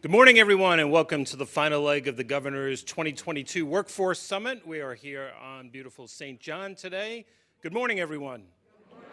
Good morning, everyone, and welcome to the final leg of the Governor's 2022 Workforce Summit. We are here on beautiful St. John today. Good morning, everyone. Good morning.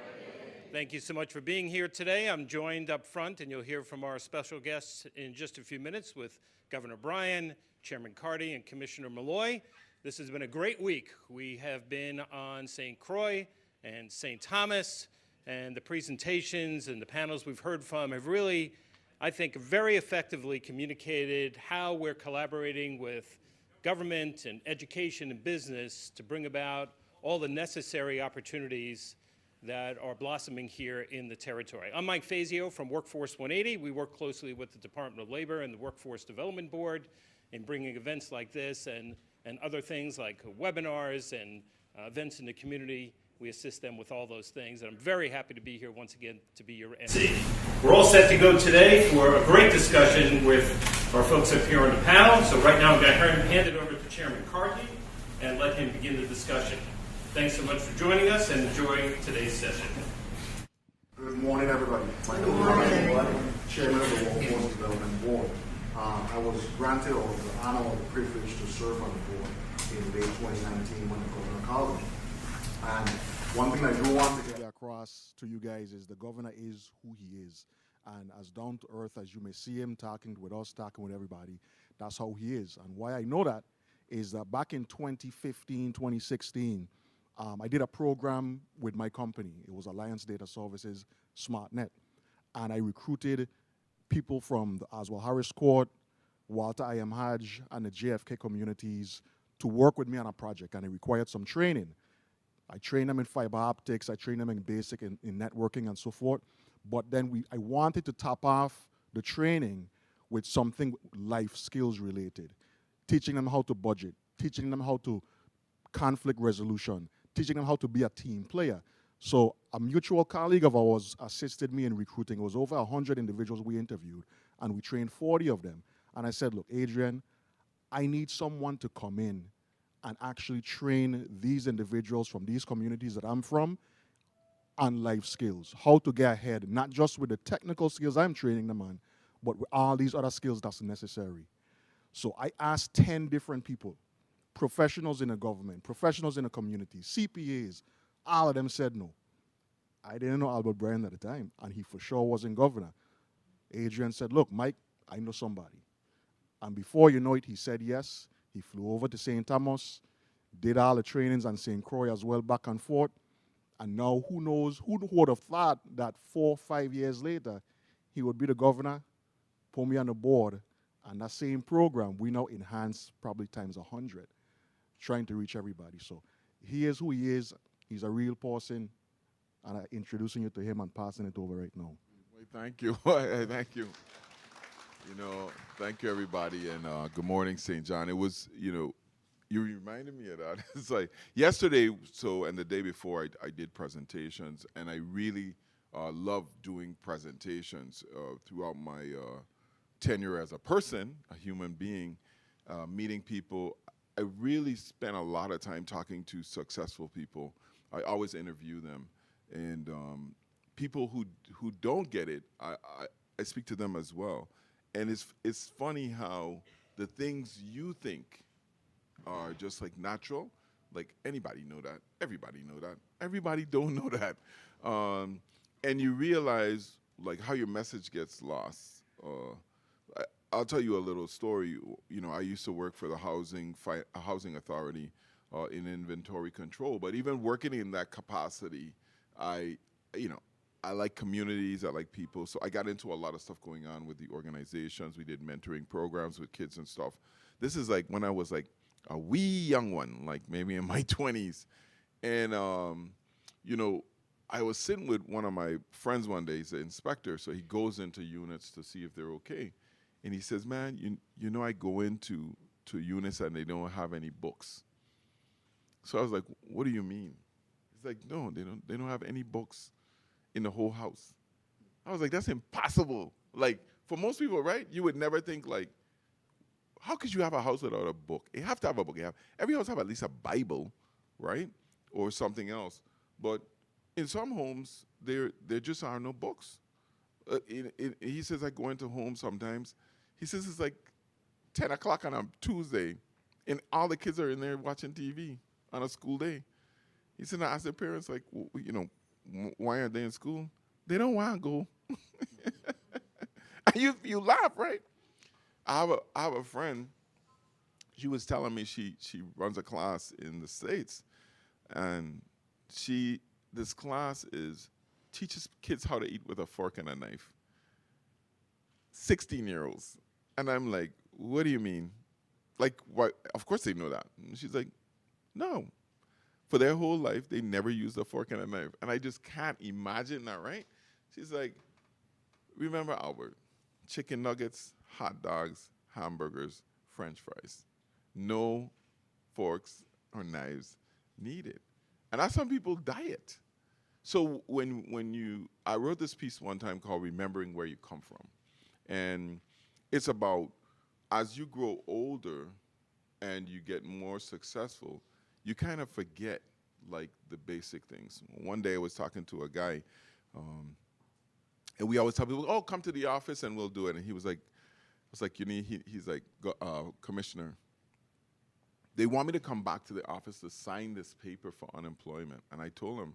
Thank you so much for being here today. I'm joined up front, and you'll hear from our special guests in just a few minutes with Governor Bryan, Chairman Carty, and Commissioner Malloy. This has been a great week. We have been on St. Croix and St. Thomas, and the presentations and the panels we've heard from have really, I think, very effectively communicated how we're collaborating with government and education and business to bring about all the necessary opportunities that are blossoming here in the territory. I'm Mike Fazio from Workforce 180. We work closely with the Department of Labor and the Workforce Development Board in bringing events like this and other things like webinars and events in the community. We assist them with all those things, and I'm very happy to be here once again to be your MC. We're all set to go today for a great discussion with our folks up here on the panel. So right now I'm going to hand it over to Chairman Carty and let him begin the discussion. Thanks so much for joining us and enjoy today's session. Good morning, everybody. Good morning. Chairman of the Workforce Development Board. I was granted the honor or the privilege to serve on the board in late 2019 when the governor called me. And one thing I do want to get across to you guys is the governor is who he is. And as down to earth as you may see him talking with us, talking with everybody, that's how he is. And why I know that is that back in 2015, 2016, I did a program with my company. It was Alliance Data Services, SmartNet. And I recruited people from the Oswald Harris Court, Walter I. M. Hodge, and the JFK communities to work with me on a project. And it required some training. I trained them in fiber optics, I trained them in basic in networking and so forth. But then I wanted to top off the training with something life skills related. Teaching them how to budget, teaching them how to conflict resolution, teaching them how to be a team player. So a mutual colleague of ours assisted me in recruiting. It was over 100 individuals we interviewed, and we trained 40 of them. And I said, look, Adrian, I need someone to come in and actually train these individuals from these communities that I'm from on life skills, how to get ahead, not just with the technical skills I'm training them on, but with all these other skills that's necessary. So I asked 10 different people, professionals in the government, professionals in the community, CPAs, all of them said no. I didn't know Albert Bryan at the time, and he for sure wasn't governor. Adrian said, look, Mike, I know somebody. And before you know it, he said yes. He flew over to St. Thomas, did all the trainings on St. Croix as well, back and forth. And now who knows, who would have thought that 4 or 5 years later, he would be the governor, put me on the board, and that same program, we now enhance probably times 100, trying to reach everybody. So he is who he is. He's a real person, and I'm introducing you to him and passing it over right now. Thank you. Thank you. Thank you, everybody, and good morning, St. John. It was, you reminded me of that. It's like yesterday, and the day before, I did presentations, and I really love doing presentations throughout my tenure as a person, a human being, meeting people. I really spent a lot of time talking to successful people. I always interview them, and people who don't get it, I speak to them as well. And it's funny how the things you think are just like natural, like anybody know that, everybody know that, everybody don't know that. And you realize like how your message gets lost. I'll tell you a little story. I used to work for the housing authority in inventory control, but even working in that capacity, I like communities, I like people, so I got into a lot of stuff going on with the organizations. We did mentoring programs with kids and stuff. This is like when I was like a wee young one, like maybe in my 20s. And, I was sitting with one of my friends one day. He's an inspector, so he goes into units to see if they're okay. And he says, man, I go into units and they don't have any books. So I was like, what do you mean? He's like, no, they don't have any books in the whole house. I was like, that's impossible. Like, for most people, right, you would never think, like, how could you have a house without a book? You have to have a book. Every house have at least a Bible, right, or something else. But in some homes, there just are no books. He says, I go into homes sometimes, He says it's like 10 o'clock on a Tuesday, and all the kids are in there watching TV on a school day. He said, I asked their parents, like, why aren't they in school? They don't want to go. And you laugh, right? I have a friend. She was telling me she runs a class in the States, and this class teaches kids how to eat with a fork and a knife. 16-year-olds. And I'm like, what do you mean? Like, why? Of course they know that. And she's like, no. For their whole life, they never used a fork and a knife. And I just can't imagine that, right? She's like, remember Albert, chicken nuggets, hot dogs, hamburgers, French fries. No forks or knives needed. And that's some people's diet. So I wrote this piece one time called Remembering Where You Come From. And it's about, as you grow older and you get more successful, you kind of forget, like, the basic things. One day I was talking to a guy, and we always tell people, oh, come to the office and we'll do it. And he was like, he's like, Commissioner, they want me to come back to the office to sign this paper for unemployment. And I told him,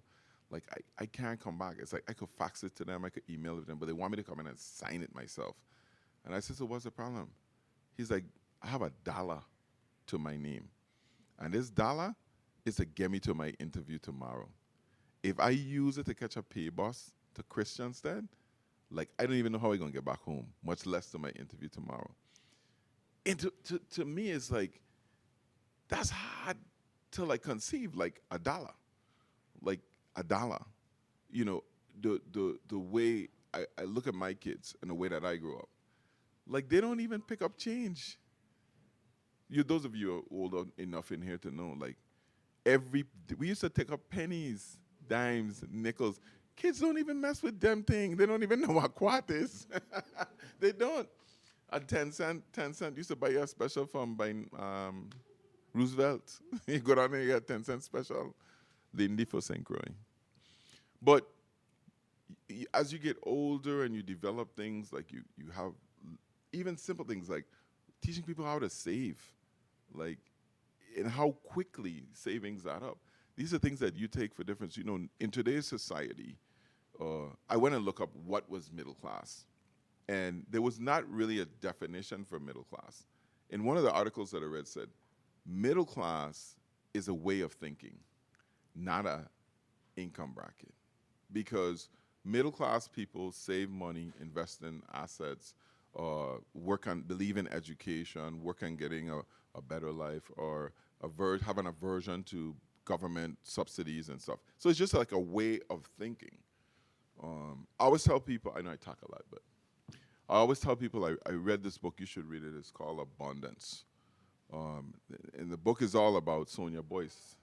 like, I can't come back. It's like I could fax it to them, I could email it to them, but they want me to come in and sign it myself. And I said, so what's the problem? He's like, I have $1 to my name. And this $1 is to get me to my interview tomorrow. If I use it to catch a pay bus to Christiansted, like, I don't even know how I'm going to get back home, much less to my interview tomorrow. And to me, it's like, that's hard to, like, conceive, like, $1. Like, $1. You know, the way I look at my kids and the way that I grew up, like, they don't even pick up change. Those of you are old enough in here to know, like, we used to take up pennies, dimes, nickels. Kids don't even mess with them thing. They don't even know what quart is. They don't. A 10 cent used to buy you a special from buying Roosevelt. You go down there, you get a 10-cent special. Lindy for St. Croix. But as you get older and you develop things, like you have even simple things like teaching people how to save, like, and how quickly savings add up. These are things that you take for difference. You know, in today's society, I went and looked up what was middle class. And there was not really a definition for middle class. In one of the articles that I read said, middle class is a way of thinking, not a income bracket. Because middle class people save money, invest in assets, believe in education, work on getting a better life, or have an aversion to government subsidies and stuff. So it's just like a way of thinking. I always tell people, I know I talk a lot, but I always tell people I read this book, you should read it. It's called Abundance. And the book is all about Sonia Boyce,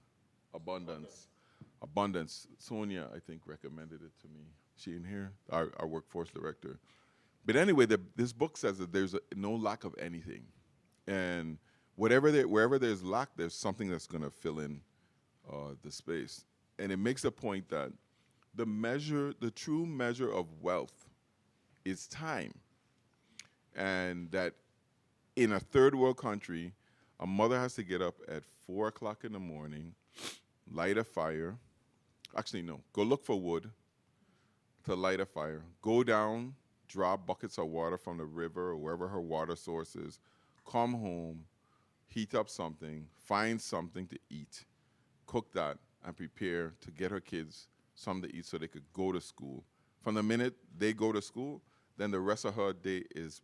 Abundance. Sonia, I think, recommended it to me. She in here, our workforce director. But anyway, this book says that there's no lack of anything. And wherever there's lack, there's something that's going to fill in the space. And it makes a point that the true measure of wealth is time. And that in a third world country, a mother has to get up at 4 o'clock in the morning, light a fire. Actually, no, go look for wood to light a fire. Go down, drop buckets of water from the river or wherever her water source is. Come home, heat up something, find something to eat, cook that, and prepare to get her kids something to eat so they could go to school. From the minute they go to school, then the rest of her day is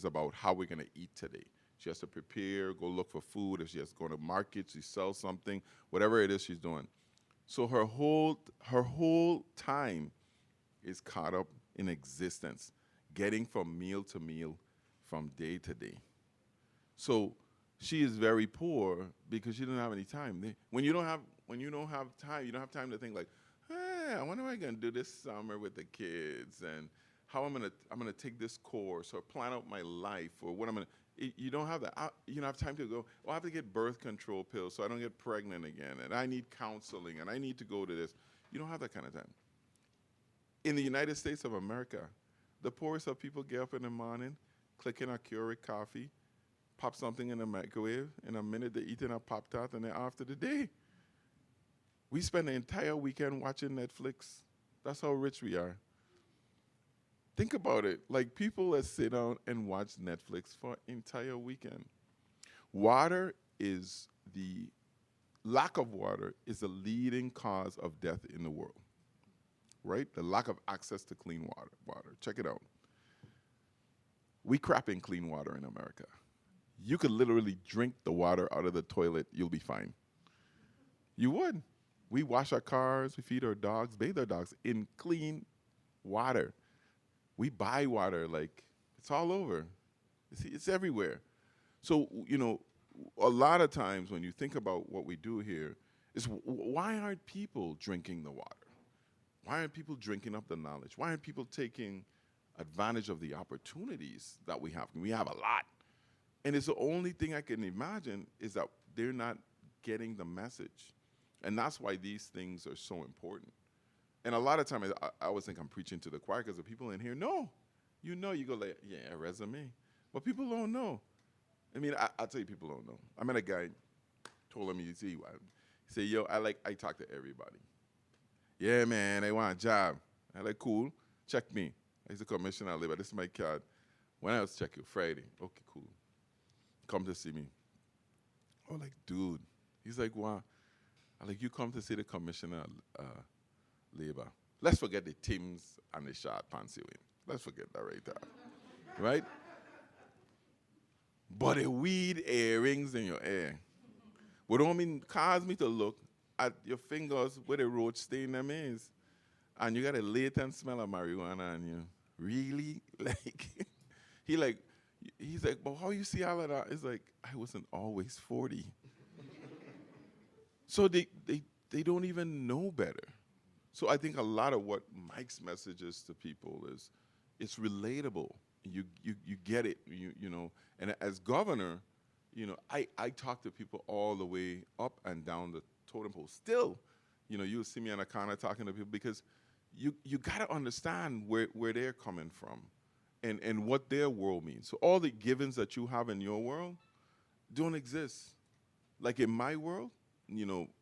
about how we're going to eat today. She has to prepare, go look for food. If she has to go to market, she sells something, whatever it is she's doing. So her whole time is caught up in existence, getting from meal to meal, from day to day. So she is very poor because she doesn't have any time. When you don't have time, you don't have time to think like, I wonder what I'm gonna do this summer with the kids, and how I'm gonna take this course or plan out my life, or what I'm gonna. You don't have that. You don't have time to go, I have to get birth control pills so I don't get pregnant again, and I need counseling, and I need to go to this. You don't have that kind of time. In the United States of America, the poorest of people get up in the morning, clicking a Keurig coffee, pop something in the microwave, in a minute they're eating a Pop-Tart and they're off to the day. We spend the entire weekend watching Netflix. That's how rich we are. Think about it. Like people that sit down and watch Netflix for an entire weekend. Lack of water is the leading cause of death in the world, right? The lack of access to clean water. Check it out. We crap in clean water in America. You could literally drink the water out of the toilet, you'll be fine. You would. We wash our cars, we feed our dogs, bathe our dogs in clean water. We buy water like it's all over. It's everywhere. So, a lot of times when you think about what we do here is why aren't people drinking the water? Why aren't people drinking up the knowledge? Why aren't people taking advantage of the opportunities that we have? We have a lot. And it's the only thing I can imagine is that they're not getting the message. And that's why these things are so important. And a lot of times, I always think I'm preaching to the choir because the people in here know. You go like, yeah, a resume. But people don't know. I mean, I'll tell you, people don't know. I met a guy, told him, he said, yo, I talk to everybody. Yeah, man, I want a job. I like, cool, check me. He's a commissioner of labor. This is my card. When else check you? Friday. Okay, cool. Come to see me. I'm like, dude. He's like, wow. I'm like, you come to see the commissioner of labor. Let's forget the Tims and the short pants you in. Let's forget that right there. Right? But the weed earrings in your hair would only cause me to look at your fingers where the roach stain them is. And you got a latent smell of marijuana on you. Really? Like, he's like, but how you see all of that? It's like, I wasn't always 40. So they don't even know better. So I think a lot of what Mike's message is to people is it's relatable. You get it, And as governor, I talk to people all the way up and down the totem pole. Still, you'll see me on a corner talking to people because you got to understand where they're coming from and what their world means. So all the givens that you have in your world don't exist. Like in my world,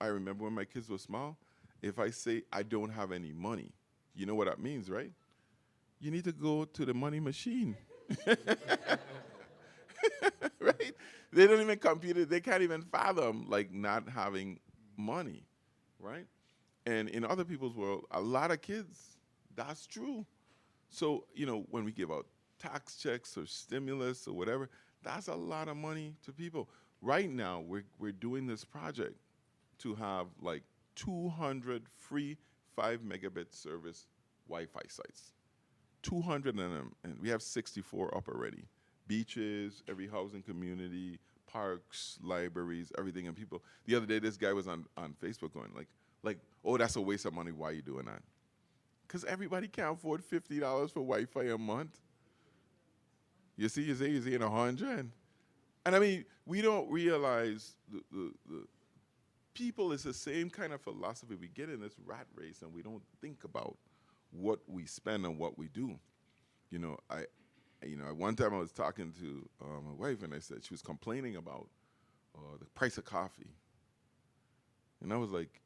I remember when my kids were small, if I say I don't have any money, you know what that means, right? You need to go to the money machine. Right? They don't even compute it. They can't even fathom, like, not having money, right? And in other people's world, a lot of kids, that's true. So, when we give out tax checks or stimulus or whatever, that's a lot of money to people. Right now, we're doing this project to have, like, 200 free 5 megabit service Wi-Fi sites. 200 of them, and we have 64 up already. Beaches, every housing community, parks, libraries, everything. And people, the other day, this guy was on Facebook going like, oh, that's a waste of money. Why are you doing that? Because everybody can't afford $50 for Wi-Fi a month. You see, you're saying 100. And I mean, we don't realize the people, it's the same kind of philosophy. We get in this rat race and we don't think about what we spend and what we do. One time I was talking to my wife and I said, she was complaining about the price of coffee. And I was like,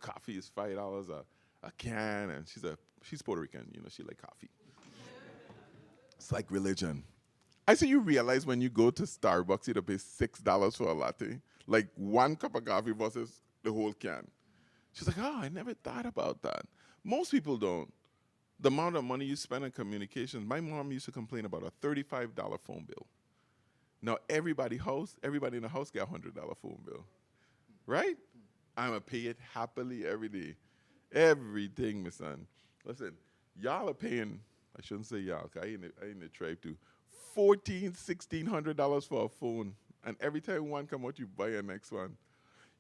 coffee is $5 a can. And she's Puerto Rican, she like coffee. It's like religion. I said, you realize when you go to Starbucks, you have to pay $6 for a latte? Like one cup of coffee versus the whole can. She's like, I never thought about that. Most people don't. The amount of money you spend on communications, my mom used to complain about a $35 phone bill. Now everybody in the house got a $100 phone bill, right? I'm going to pay it happily every day. Everything, my son. Listen, y'all are paying, I shouldn't say y'all, because I in the tribe too, $1,400, $1,600 for a phone. And every time one come out, you buy a next one.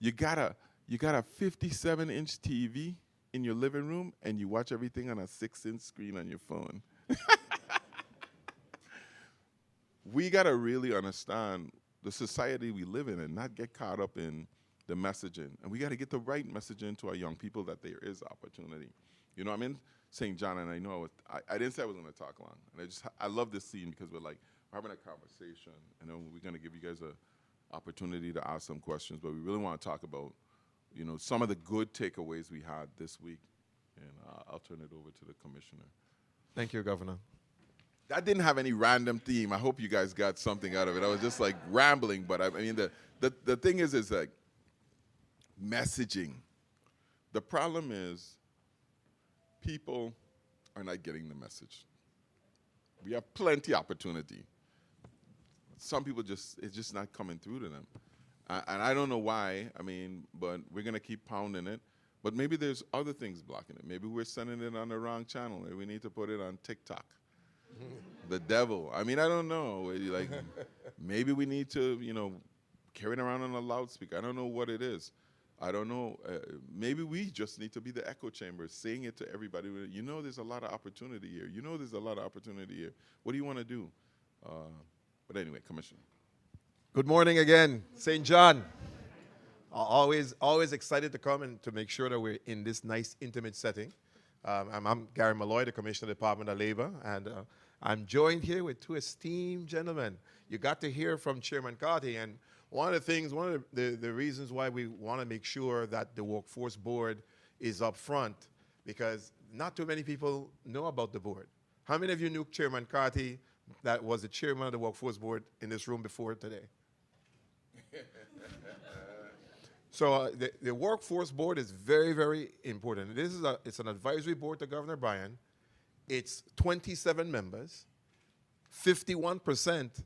You got a 57-inch TV in your living room, and you watch everything on a 6-inch screen on your phone. We got to really understand the society we live in and not get caught up in the messaging. And we got to get the right messaging to our young people that there is opportunity. I'm in St. John, and I didn't say I was going to talk long. And I love this scene because we're like, having a conversation. I know we're going to give you guys an opportunity to ask some questions, but we really want to talk about, some of the good takeaways we had this week. And I'll turn it over to the commissioner. Thank you, Governor. That didn't have any random theme. I hope you guys got something out of it. I was just like rambling, but I mean, the thing is like messaging. The problem is people are not getting the message. We have plenty of opportunity. Some people it's just not coming through to them. And I don't know why, but we're going to keep pounding it. But maybe there's other things blocking it. Maybe we're sending it on the wrong channel. Maybe we need to put it on TikTok. The devil. I don't know. Like, maybe we need to, carry it around on a loudspeaker. I don't know what it is. I don't know. Maybe we just need to be the echo chamber, saying it to everybody. There's a lot of opportunity here. There's a lot of opportunity here. What do you want to do? But anyway, Commissioner. Good morning again, St. John. Always excited to come and to make sure that we're in this nice, intimate setting. I'm Gary Malloy, the Commissioner of the Department of Labor, and I'm joined here with two esteemed gentlemen. You got to hear from Chairman Carty, and one of the reasons why we want to make sure that the Workforce Board is up front, because not too many people know about the board. How many of you knew Chairman Carty, that was the chairman of the Workforce Board, in this room before today? So the Workforce Board is very, very important. It's an advisory board to Governor Bryan. It's 27 members. 51%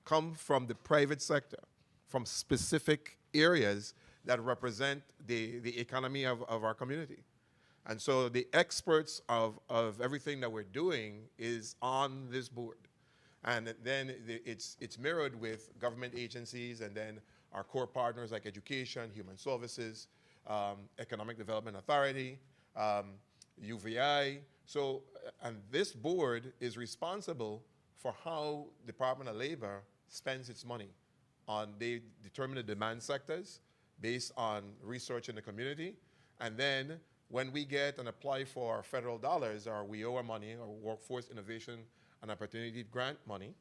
come from the private sector, from specific areas that represent the economy of our community. And so the experts of everything that we're doing is on this board. And then it's mirrored with government agencies, and then our core partners like Education, Human Services, Economic Development Authority, UVI. So, and this board is responsible for how Department of Labor spends its money. They determine the demand sectors based on research in the community. And then when we get and apply for federal dollars, our WIOA money, or Workforce Innovation and Opportunity Grant money,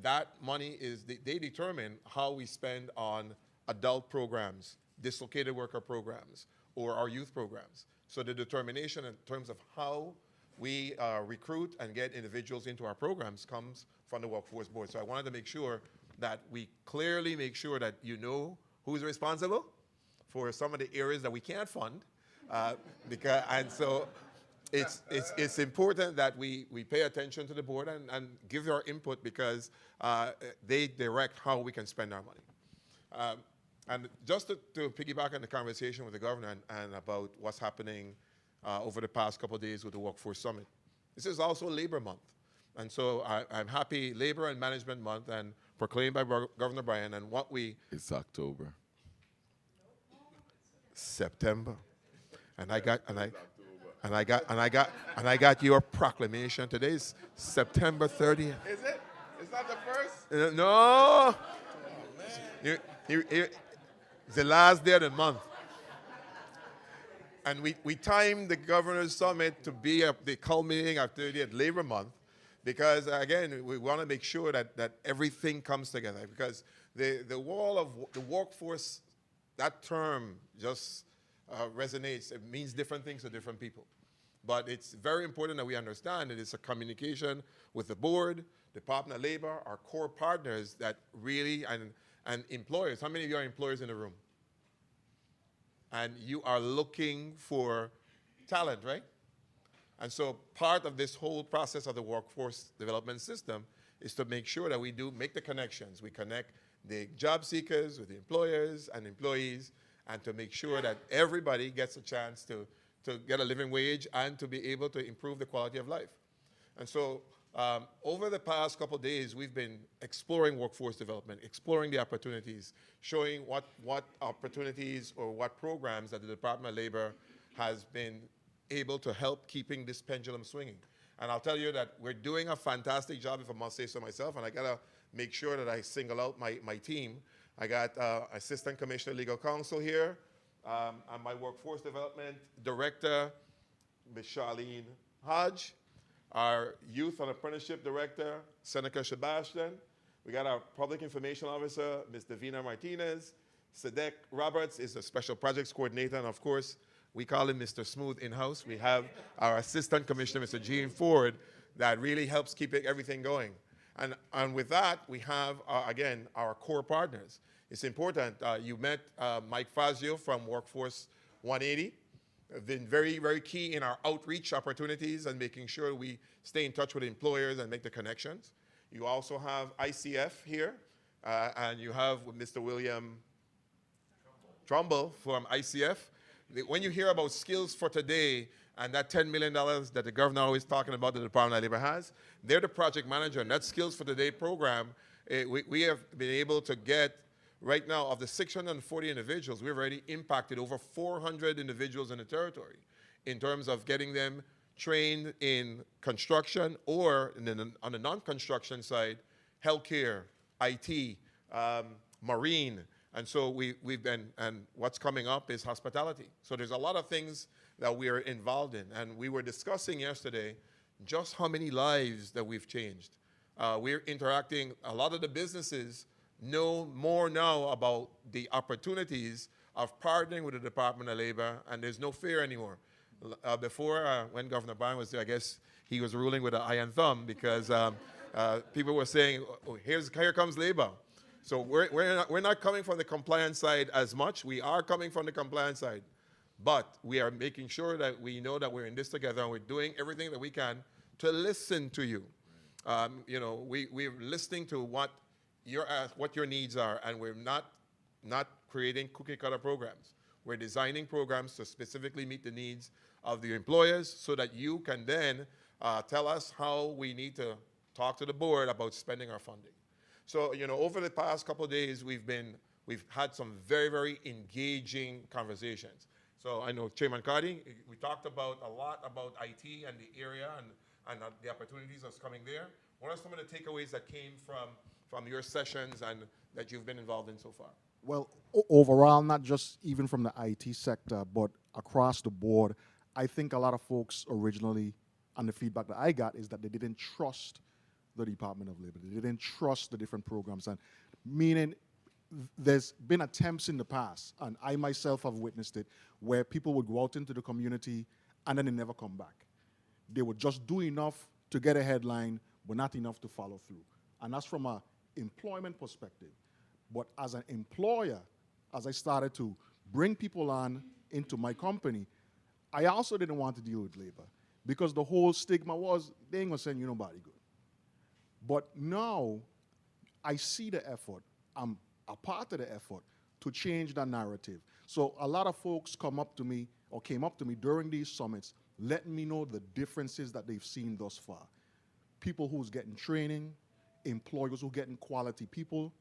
that money they determine how we spend on adult programs, dislocated worker programs, or our youth programs. So the determination in terms of how we recruit and get individuals into our programs comes from the Workforce Board. So I wanted to make sure that we clearly make sure that you know who's responsible for some of the areas that we can't fund. And so it's important that we pay attention to the board and give our input, because they direct how we can spend our money. And just to piggyback on the conversation with the governor and about what's happening over the past couple of days with the Workforce Summit, this is also Labor Month. And so I'm happy Labor and Management Month, and proclaimed by Governor Bryan, and what we... It's October. September. And I got your proclamation. Today is September 30th. Is it? It's not the first? No. It's the last day of the month. And we timed the Governor's Summit to be the culminating activity at Labor Month, because, again, we want to make sure that everything comes together. Because the wall of the workforce, that term just resonates. It means different things to different people. But it's very important that we understand that it's a communication with the board, Department of Labor, our core partners that really, and employers. How many of you are employers in the room? And you are looking for talent, right? And so part of this whole process of the workforce development system is to make sure that we do make the connections. We connect the job seekers with the employers and employees, and to make sure that everybody gets a chance to get a living wage and to be able to improve the quality of life. And so over the past couple of days, we've been exploring workforce development, exploring the opportunities, showing what opportunities or what programs that the Department of Labor has been able to help keeping this pendulum swinging. And I'll tell you that we're doing a fantastic job, if I must say so myself, and I gotta make sure that I single out my team. I got Assistant Commissioner Legal Counsel here, and my Workforce Development Director, Ms. Charlene Hodge, our Youth and Apprenticeship Director, Seneca Sebastian. We got our Public Information Officer, Ms. Davina Martinez. Sadek Roberts is the Special Projects Coordinator, and of course, we call him Mr. Smooth in-house. We have our Assistant Commissioner, Mr. Gene Ford, that really helps keep everything going. And with that, we have, again, our core partners. It's important. You met Mike Fazio from Workforce 180. Been very, very key in our outreach opportunities and making sure we stay in touch with employers and make the connections. You also have ICF here, and you have Mr. William Trumbull from ICF. When you hear about skills for today and that $10 million that the governor always talking about that the Department of Labor has, they're the project manager, and that Skills for Today program, we have been able to get, right now, of the 640 individuals, we've already impacted over 400 individuals in the territory in terms of getting them trained in construction or on the non-construction side, healthcare, IT, marine. And so we've been, and what's coming up is hospitality. So there's a lot of things that we are involved in. And we were discussing yesterday just how many lives that we've changed. We're interacting, a lot of the businesses know more now about the opportunities of partnering with the Department of Labor, and there's no fear anymore. Before, when Governor Bryan was there, I guess he was ruling with an iron thumb because people were saying, oh, here comes labor. So we're not coming from the compliance side as much. We are coming from the compliance side. But we are making sure that we know that we're in this together and we're doing everything that we can to listen to you. You know, we're listening to what your needs are, and we're not creating cookie cutter programs. We're designing programs to specifically meet the needs of the employers so that you can then tell us how we need to talk to the board about spending our funding. So, you know, over the past couple of days, we've had some very, very engaging conversations. So I know Chairman Cardi, we talked about a lot about IT and the area and the opportunities that's coming there. What are some of the takeaways that came from your sessions and that you've been involved in so far? Well, overall, not just even from the IT sector, but across the board, I think a lot of folks originally, and the feedback that I got is that they didn't trust the Department of Labor. They didn't trust the different programs, and meaning there's been attempts in the past, and I myself have witnessed it, where people would go out into the community and then they never come back. They would just do enough to get a headline, but not enough to follow through. And that's from an employment perspective. But as an employer, as I started to bring people on into my company, I also didn't want to deal with labor because the whole stigma was, they ain't gonna send you nobody good. But now, I see the effort. I'm a part of the effort to change that narrative. So a lot of folks came up to me during these summits, letting me know the differences that they've seen thus far. People who's getting training, employers who are getting quality people,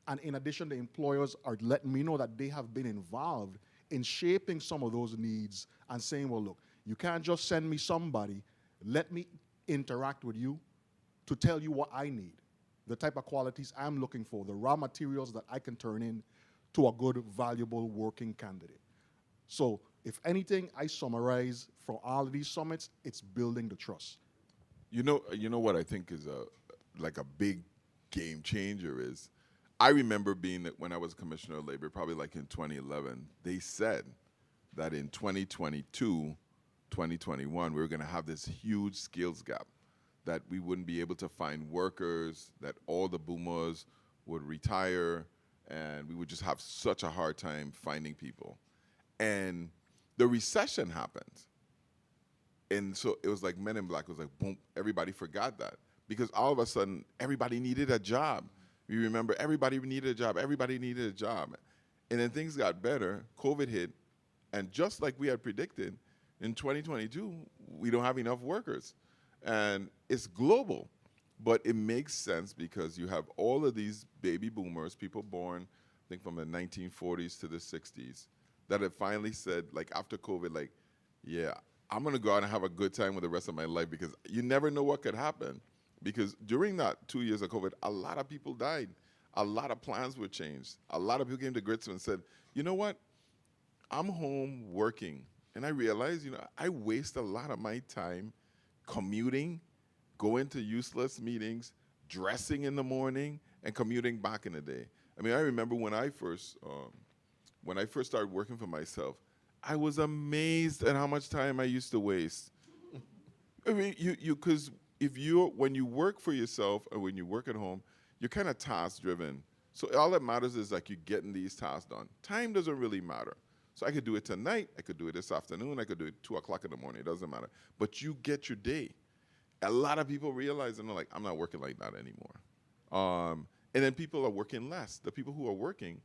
and in addition, the employers are letting me know that they have been involved in shaping some of those needs and saying, well, look, you can't just send me somebody, let me interact with you to tell you what I need, the type of qualities I'm looking for, the raw materials that I can turn in to a good, valuable working candidate. So if anything, I summarize for all of these summits, it's building the trust. You know what I think is like a big game changer is, I remember being, when I was Commissioner of Labor, probably like in 2011, they said that in 2022, 2021, we were gonna have this huge skills gap, that we wouldn't be able to find workers, that all the boomers would retire, and we would just have such a hard time finding people. And the recession happened. And so it was like Men in Black, it was like, boom, everybody forgot that. Because all of a sudden, everybody needed a job. You remember, everybody needed a job, everybody needed a job. And then things got better, COVID hit, and just like we had predicted, in 2022, we don't have enough workers. And it's global, but it makes sense because you have all of these baby boomers, people born, I think from the 1940s to the 60s, that have finally said, like after COVID, like, yeah, I'm gonna go out and have a good time with the rest of my life, because you never know what could happen. Because during that 2 years of COVID, a lot of people died. A lot of plans were changed. A lot of people came to grips and said, you know what? I'm home working. And I realized, you know, I waste a lot of my time commuting going to useless meetings, dressing in the morning, and commuting back in the day. I mean, I remember when I first started working for myself, I was amazed at how much time I used to waste. I mean, because when you work for yourself or when you work at home, you're kind of task driven. So all that matters is like you getting these tasks done. Time doesn't really matter. So I could do it tonight, I could do it this afternoon, I could do it 2 o'clock in the morning, it doesn't matter. But you get your day. A lot of people realize, and they're like, I'm not working like that anymore. And then people are working less. The people who are working,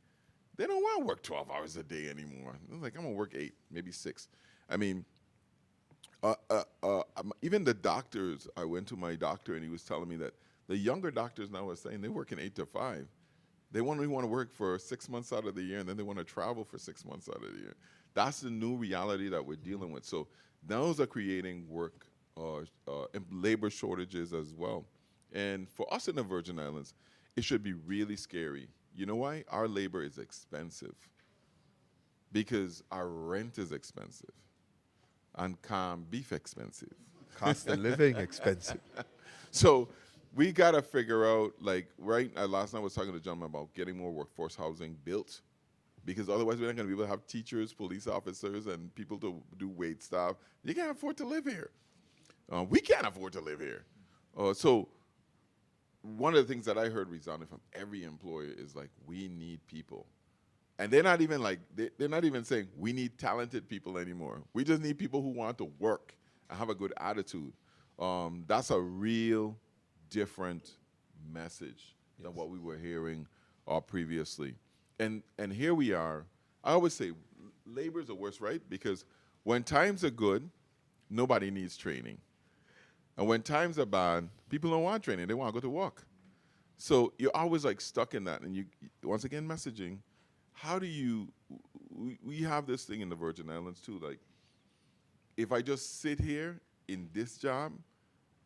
they don't want to work 12 hours a day anymore. They're like, I'm going to work 8, maybe 6. I mean, even the doctors, I went to my doctor and he was telling me that the younger doctors now are saying they're working 8 to 5. They only want to work for 6 months out of the year, and then they want to travel for 6 months out of the year. That's the new reality that we're dealing with. So those are creating work, and labor shortages as well. And for us in the Virgin Islands, it should be really scary. You know why? Our labor is expensive because our rent is expensive and beef expensive. Cost of living expensive. So we got to figure out, like, last night I was talking to a gentleman about getting more workforce housing built, because otherwise we're not going to be able to have teachers, police officers, and people to do wait staff. You can't afford to live here. We can't afford to live here. So one of the things that I heard resounding from every employer is like, we need people. And they're not even like, they're not even saying we need talented people anymore. We just need people who want to work and have a good attitude. That's a real different message than what we were hearing previously. And here we are. I always say labor is the worst, right? Because when times are good, nobody needs training. And when times are bad, people don't want training. They want to go to work. So you're always like stuck in that. And you, once again, messaging, how do you, we have this thing in the Virgin Islands too, like, if I just sit here in this job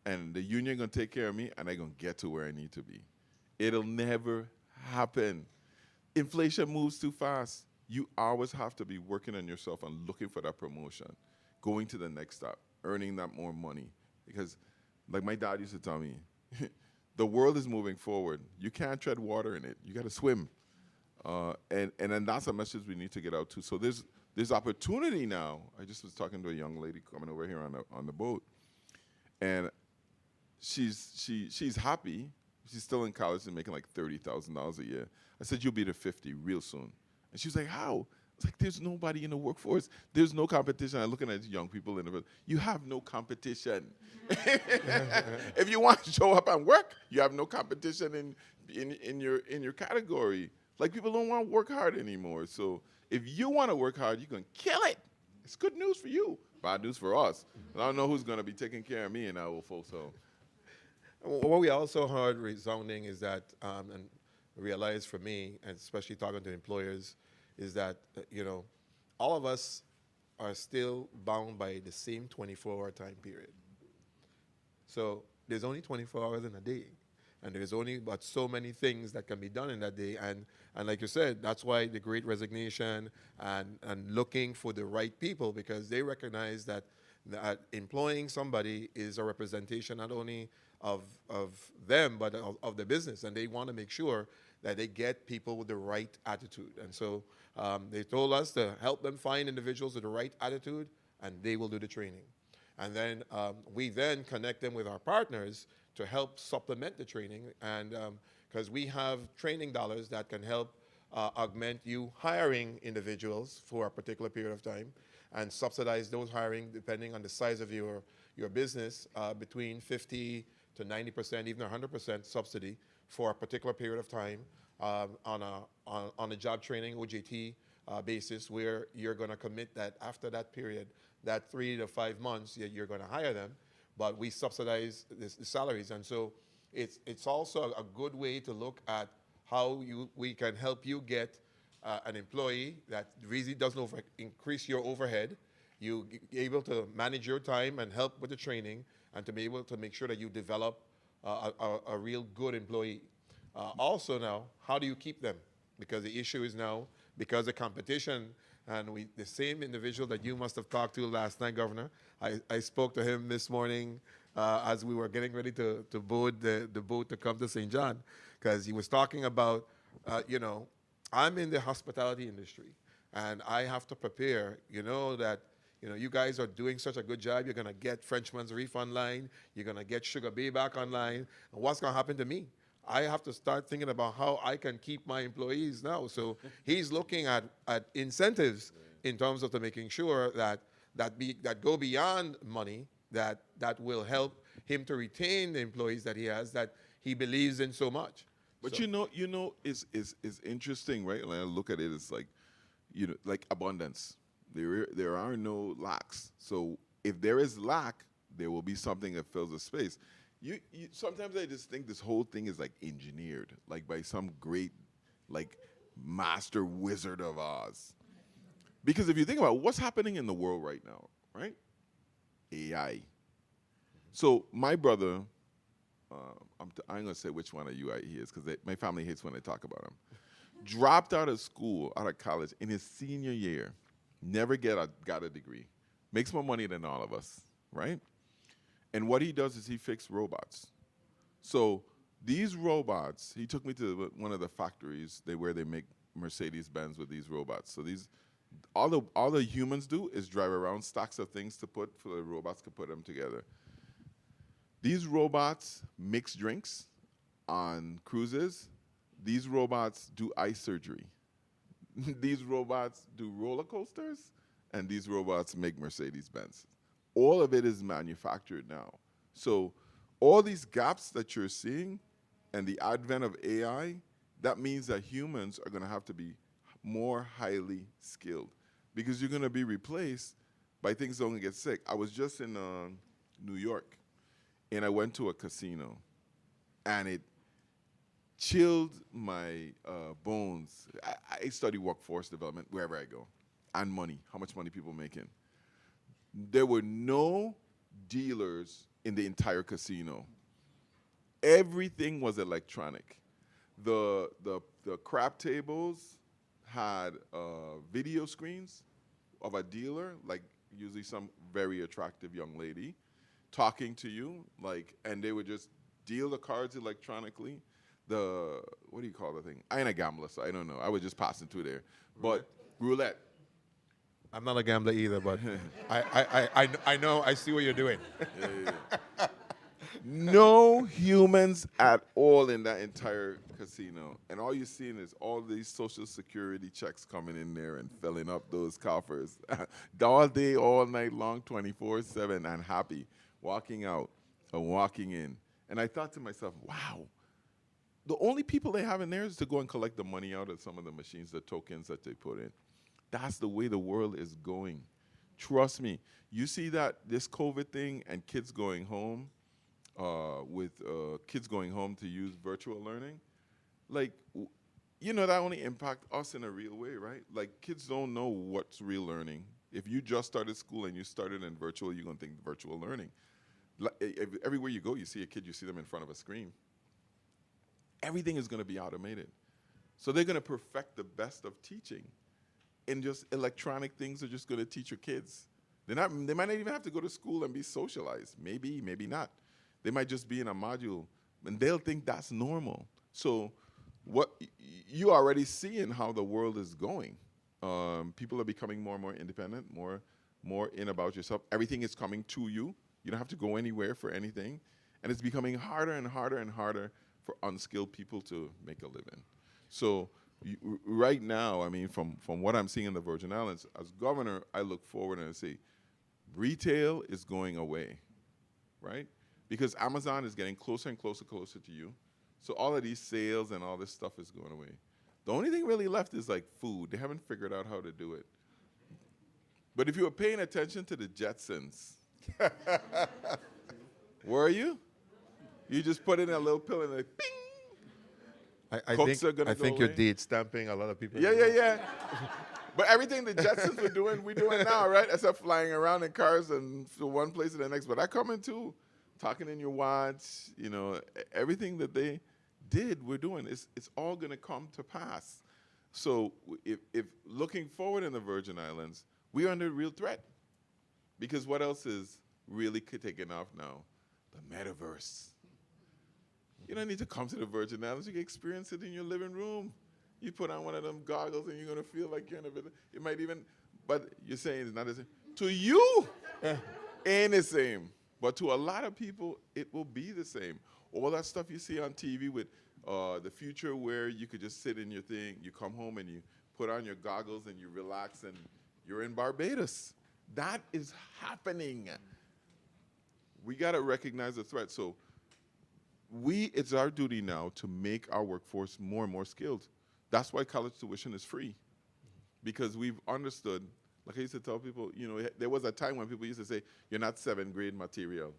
and the union gonna take care of me and I gonna get to where I need to be. It'll never happen. Inflation moves too fast. You always have to be working on yourself and looking for that promotion, going to the next step, earning that more money. Because like my dad used to tell me, the world is moving forward. You can't tread water in it. You gotta swim. And then that's a message we need to get out too. So there's opportunity now. I just was talking to a young lady coming over here on the boat, and she's happy. She's still in college and making like $30,000 a year. I said, you'll be to 50 real soon. And she was like, how? It's like, there's nobody in the workforce. There's no competition. I'm looking at young people in the, you have no competition. If you want to show up and work, you have no competition in your category. Like, people don't want to work hard anymore. So if you want to work hard, you can kill it. It's good news for you, bad news for us. I don't know who's going to be taking care of me in our old folks' home. What we also heard resounding is that, and realized for me, and especially talking to employers, is that, all of us are still bound by the same 24-hour time period. So there's only 24 hours in a day. And there's only but so many things that can be done in that day. And like you said, that's why the Great Resignation and looking for the right people, because they recognize that employing somebody is a representation not only of them, but of the business. And they want to make sure that they get people with the right attitude. And so they told us to help them find individuals with the right attitude, and they will do the training. And then we then connect them with our partners to help supplement the training, and because we have training dollars that can help augment you hiring individuals for a particular period of time, and subsidize those hiring depending on the size of your business, between 50 to 90%, even 100% subsidy for a particular period of time on a job training OJT basis, where you're going to commit that after that period, that 3 to 5 months, you're going to hire them. But we subsidize the salaries. And so it's also a good way to look at how we can help you get an employee that really doesn't increase your overhead. You're able to manage your time and help with the training, and to be able to make sure that you develop a real good employee. Also now, how do you keep them? Because the issue is now, because of competition, and the same individual that you must have talked to last night, Governor, I spoke to him this morning as we were getting ready to board the boat to come to St. John, because he was talking about, I'm in the hospitality industry, and I have to prepare, that, you guys are doing such a good job. You're going to get Frenchman's Reef online. You're going to get Sugar Bay back online. And what's going to happen to me? I have to start thinking about how I can keep my employees now. So he's looking at incentives in terms of making sure that go beyond money, that will help him to retain the employees that he has, that he believes in so much. But So- it's interesting, right? When I look at it, it's like, like abundance. There are no lacks. So if there is lack, there will be something that fills the space. Sometimes I just think this whole thing is like engineered, like by some great, like master wizard of Oz. Because if you think about what's happening in the world right now, right? AI. So my brother, I'm going to say which one of you he is, because my family hates when I talk about him. Dropped out of school, out of college in his senior year, never got a degree. Makes more money than all of us, right? And what he does is he fixes robots. So these robots, he took me to one of the factories where they make Mercedes-Benz with these robots. So all the humans do is drive around stacks of things to put, for the robots to put them together. These robots mix drinks on cruises. These robots do eye surgery. These robots do roller coasters, and these robots make Mercedes-Benz. All of it is manufactured now. So all these gaps that you're seeing and the advent of AI, that means that humans are going to have to be more highly skilled, because you're going to be replaced by things that don't get sick. I was just in New York, and I went to a casino, and it chilled my bones. I study workforce development wherever I go, and money, how much money people making. There were no dealers in the entire casino. Everything was electronic. The crap tables had video screens of a dealer, like usually some very attractive young lady, talking to you, and they would just deal the cards electronically. What do you call the thing? I ain't a gambler, so I don't know. I was just passing through there. But roulette. I'm not a gambler either, but I know, I see what you're doing. Yeah. No humans at all in that entire casino. And all you're seeing is all these Social Security checks coming in there and filling up those coffers. All day, all night long, 24/7, and happy, walking out and walking in. And I thought to myself, wow, the only people they have in there is to go and collect the money out of some of the machines, the tokens that they put in. That's the way the world is going. Trust me. You see that this COVID thing and kids going home, kids going home to use virtual learning, that only impact us in a real way, right? Like, kids don't know what's real learning. If you just started school and you started in virtual, you're going to think virtual learning. Everywhere you go, you see a kid, you see them in front of a screen. Everything is going to be automated. So they're going to perfect the best of teaching. And just electronic things are just going to teach your kids. They might not even have to go to school and be socialized. Maybe, maybe not. They might just be in a module, and they'll think that's normal. So what you already seeing how the world is going. People are becoming more and more independent, more in about yourself. Everything is coming to you. You don't have to go anywhere for anything. And it's becoming harder and harder and harder for unskilled people to make a living. So right now, I mean, from what I'm seeing in the Virgin Islands, as governor, I look forward and I say, retail is going away, right? Because Amazon is getting closer and closer to you. So all of these sales and all this stuff is going away. The only thing really left is like food. They haven't figured out how to do it. But if you were paying attention to the Jetsons, were you? You just put in a little pill and like, bing! I think you're date stamping a lot of people. Yeah. But everything the Jetsons were doing, we're doing now, right? Except flying around in cars and from one place to the next. But I come in too, talking in your watch, everything that they did, we're doing. It's all going to come to pass. So if looking forward in the Virgin Islands, we are under real threat. Because what else is really taking off now? the metaverse. You don't need to come to the Virgin Islands. You can experience it in your living room. You put on one of them goggles and you're going to feel like you're in a bit. It might even, but you're saying it's not the same. To you, ain't the same. But to a lot of people, it will be the same. All that stuff you see on TV with the future where you could just sit in your thing, you come home and you put on your goggles and you relax and you're in Barbados. That is happening. We got to recognize the threat. So it's our duty now to make our workforce more and more skilled. That's why college tuition is free, because we've understood, like I used to tell people, you know, there was a time when people used to say, you're not 7th grade material.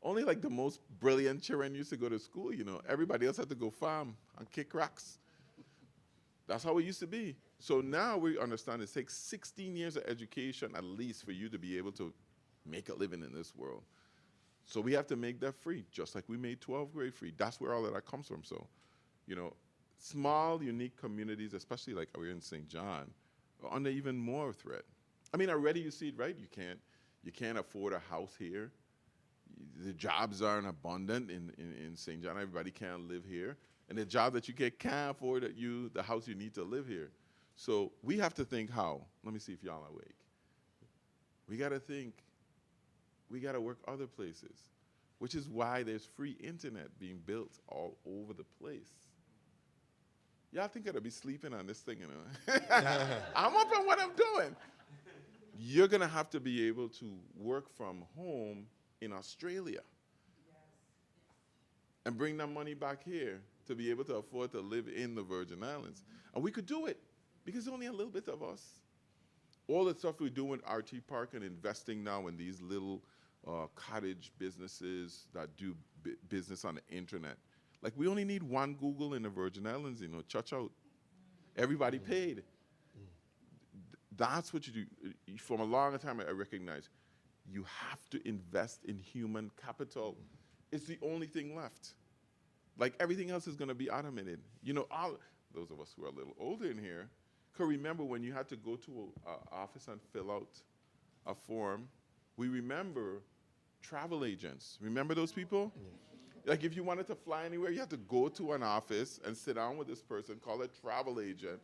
Only like the most brilliant children used to go to school, you know. Everybody else had to go farm and kick rocks. That's how it used to be. So now we understand it takes 16 years of education at least for you to be able to make a living in this world. So we have to make that free, just like we made 12th grade free. That's where all of that comes from. So, you know, small, unique communities, especially like we're in St. John, are under even more threat. I mean, already you see it, right? You can't afford a house here. The jobs aren't abundant in St. John. Everybody can't live here. And the job that you get can't afford the house you need to live here. So we have to think how. Let me see if y'all are awake. We got to think. We got to work other places, which is why there's free internet being built all over the place. Y'all think I'd be sleeping on this thing, you know? I'm up on what I'm doing. You're going to have to be able to work from home in Australia and bring that money back here to be able to afford to live in the Virgin Islands. And we could do it because there's only a little bit of us. All the stuff we do with RT Park and investing now in these little cottage businesses that do business on the internet. Like, we only need one Google in the Virgin Islands, you know, church out. Everybody paid. That's what you do. From a long time, I recognize you have to invest in human capital. It's the only thing left. Like, everything else is going to be automated. You know, all those of us who are a little older in here could remember when you had to go to an office and fill out a form. We remember travel agents. Remember those people? Like, if you wanted to fly anywhere, you had to go to an office and sit down with this person, call a travel agent,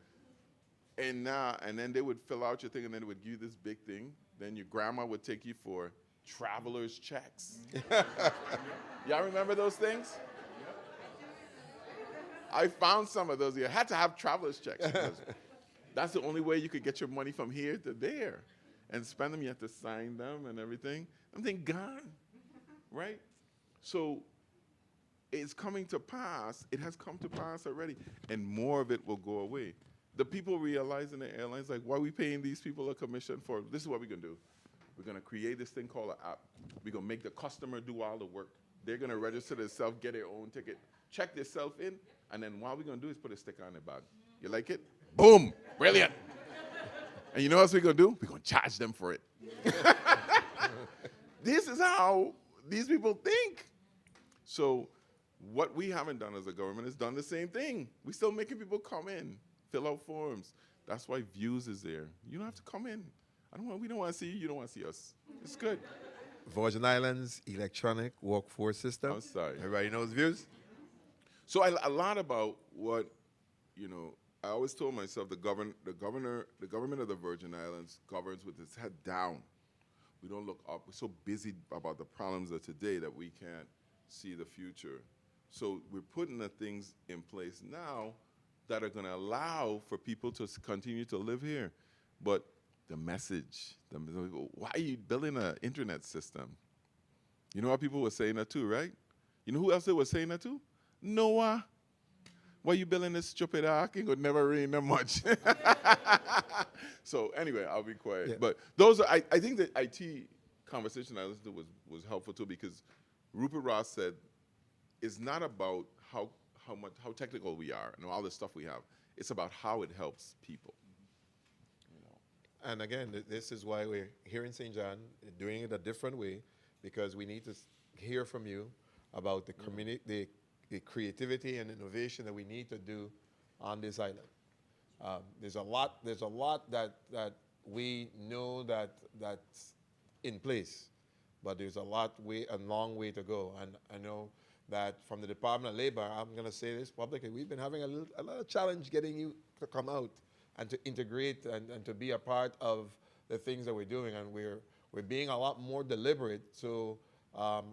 and then they would fill out your thing, and then they would give you this big thing. Then your grandma would take you for traveler's checks. Y'all remember those things? I found some of those. You had to have traveler's checks. That's the only way you could get your money from here to there. And spend them, you have to sign them and everything. Everything gone, right? So it's coming to pass. It has come to pass already. And more of it will go away. The people realize in the airlines, like, why are we paying these people a commission for? This is what we're going to do. We're going to create this thing called an app. We're going to make the customer do all the work. They're going to register themselves, get their own ticket, check themselves in, and then what we're going to do is put a sticker on their bag. You like it? Boom. Brilliant. And you know what else we're going to do? We're going to charge them for it. This is how these people think. So what we haven't done as a government is done the same thing. We're still making people come in, fill out forms. That's why Views is there. You don't have to come in. We don't want to see you. You don't want to see us. It's good. Virgin Islands Electronic Workforce System. I'm sorry. Everybody knows Views? So a lot about what, you know, I always told myself the government of the Virgin Islands governs with its head down. We don't look up. We're so busy about the problems of today that we can't see the future. So we're putting the things in place now that are going to allow for people to continue to live here. But the message, why are you building an internet system? You know what people were saying that too, right? You know who else they were saying that to? Noah. Why you building this stupid ark? It would never rain that much. So anyway, I'll be quiet. Yeah. But those are, I think the IT conversation I listened to was helpful too, because Rupert Ross said it's not about how technical we are and all the stuff we have. It's about how it helps people. You know. And again, this is why we're here in St. John, doing it a different way, because we need to hear from you about the community, the creativity and innovation that we need to do on this island. There's a lot that we know that's in place, but there's a long way to go. And I know that from the Department of Labor, I'm going to say this publicly, we've been having a lot of challenge getting you to come out and to integrate and to be a part of the things that we're doing. And we're being a lot more deliberate. So I'm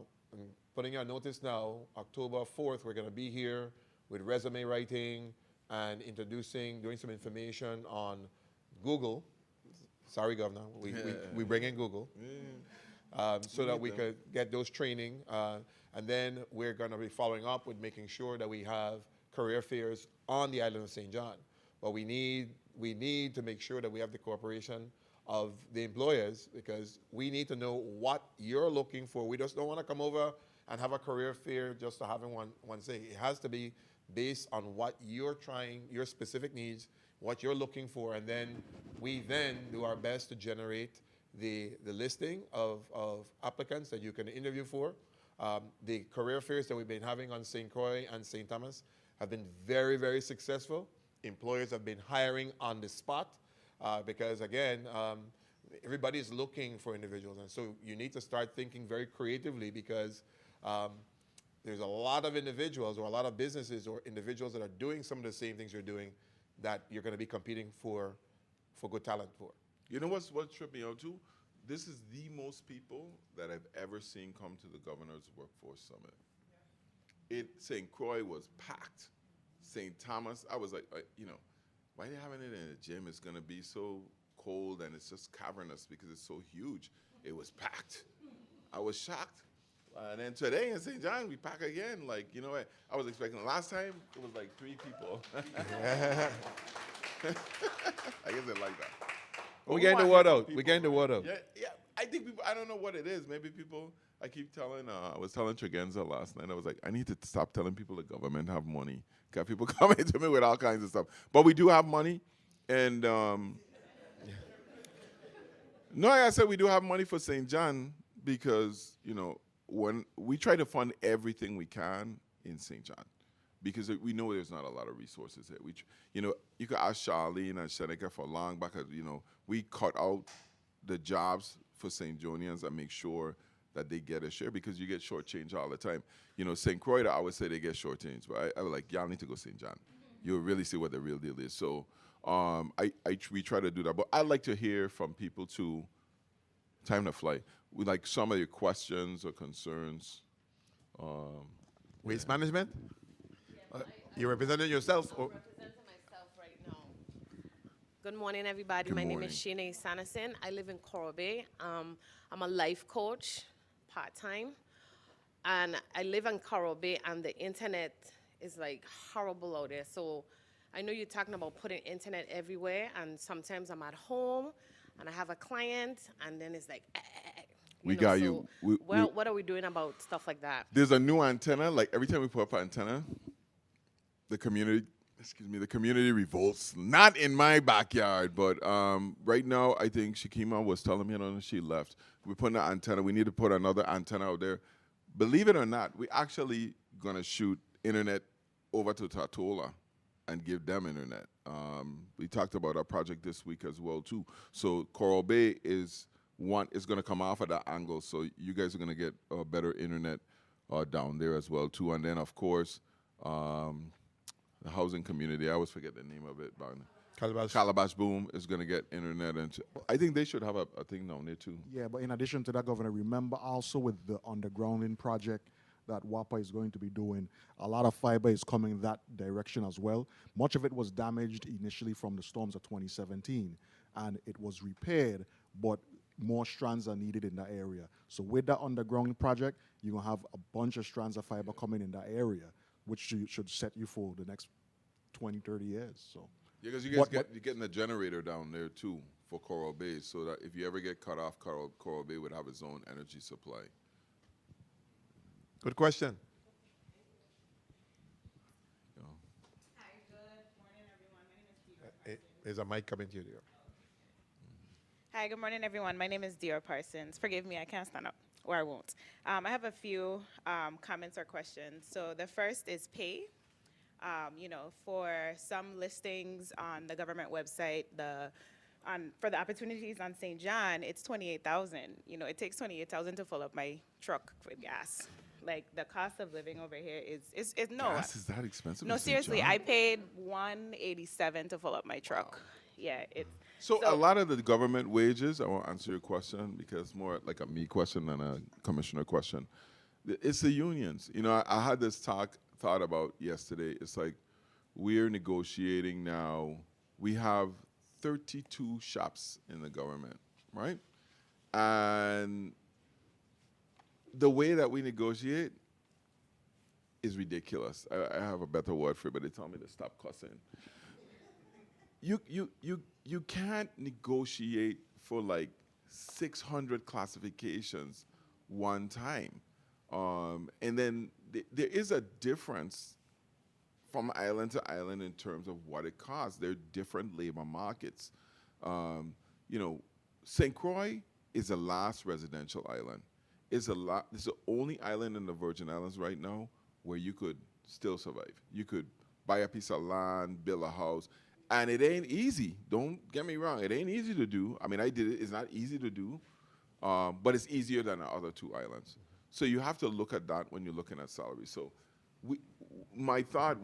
putting you on notice now, October 4th, we're going to be here with resume writing and doing some information on Google. Sorry, Governor, we bring in Google. So that we could get those training. And then we're going to be following up with making sure that we have career fairs on the island of St. John. But we need to make sure that we have the cooperation of the employers, because we need to know what you're looking for. We just don't want to come over and have a career fair just to having one say. It has to be based on what you're trying, your specific needs, what you're looking for, and then we do our best to generate the listing of applicants that you can interview for. The career fairs that we've been having on St. Croix and St. Thomas have been very, very successful. Employers have been hiring on the spot because, again, everybody's looking for individuals. And so you need to start thinking very creatively, because there's a lot of individuals or a lot of businesses or individuals that are doing some of the same things you're doing that you're going to be competing for good talent for. You know what tripped me out too? This is the most people that I've ever seen come to the Governor's Workforce Summit. St. Croix was packed. St. Thomas, I was like, why are they having it in a gym? It's going to be so cold and it's just cavernous because it's so huge. It was packed. I was shocked. And then today in St. John, we pack again. Like, I was expecting last time, it was like 3 people. I guess they like that. We're getting the word out. We're getting the word out. Yeah. I think people, I don't know what it is. Maybe people, I keep telling, I was telling Tregenza last night, I was like, I need to stop telling people the government have money. Got people coming to me with all kinds of stuff. But we do have money. And, no, I said we do have money for St. John because, when we try to fund everything we can in St. John, because we know there's not a lot of resources here. You could ask Charlene and Seneca for long back, we cut out the jobs for St. Jonians and make sure that they get a share, because you get shortchanged all the time. St. Croix, I would say they get shortchanged, but I was like, y'all need to go St. John. You'll really see what the real deal is. So we try to do that. But I'd like to hear from people too. Time to fly. We like some of your questions or concerns. Waste management? You representing yourself? I'm representing myself right now. Good morning, everybody. Good My name morning. is Shanae Sanderson. I live in Coral Bay. I'm a life coach, part-time. And I live in Coral Bay, and the internet is like horrible out there. So I know you're talking about putting internet everywhere, and sometimes I'm at home, and I have a client, and then it's like, We got you. What are we doing about stuff like that? There's a new antenna. Like every time we put up an antenna, the community revolts. Not in my backyard, but right now I think Shakima was telling me, I don't know, she left. We're putting an antenna. We need to put another antenna out there. Believe it or not, we're actually gonna shoot internet over to Tortola and give them internet. We talked about our project this week as well too. So Coral Bay is going to come off at that angle, so you guys are going to get better internet down there as well too. And then of course, the housing community, I always forget the name of it. Calabash Boom is going to get internet, and I think they should have a thing down there too. Yeah, but in addition to that, Governor, remember also with the undergrounding project that WAPA is going to be doing, a lot of fiber is coming that direction as well. Much of it was damaged initially from the storms of 2017, and it was repaired, but more strands are needed in that area. So with that underground project, you're going to have a bunch of strands of fiber coming in that area, which should set you for the next 20, 30 years. So. Yeah, because you guys you're getting a generator down there too for Coral Bay, so that if you ever get cut off, Coral Bay would have its own energy supply. Good question. Hi, good morning, everyone. My name is Dior. There's a mic coming to you there. Hi, good morning, everyone. My name is Dior Parsons. Forgive me, I can't stand up, or I won't. I have a few comments or questions. So the first is pay. For some listings on the government website, the for the opportunities on St. John, it's 28,000. You know, it takes 28,000 to fill up my truck with gas. Like the cost of living over here is no. Gas is that expensive? No, in St. seriously, John? I paid 187 to fill up my truck. Yeah, it's So a lot of the government wages, I won't answer your question because more like a me question than a commissioner question. It's the unions. You know, I had this thought about yesterday. It's like we're negotiating now. We have 32 shops in the government, right? And the way that we negotiate is ridiculous. I have a better word for it, but they tell me to stop cussing. You can't negotiate for like 600 classifications one time. And then there is a difference from island to island in terms of what it costs. There are different labor markets. You know, St. Croix is the last residential island. It's the only island in the Virgin Islands right now where you could still survive. You could buy a piece of land, build a house, and it ain't easy. Don't get me wrong. It ain't easy to do. I mean, I did it. It's not easy to do, but it's easier than the other two islands. So you have to look at that when you're looking at salary. So my thought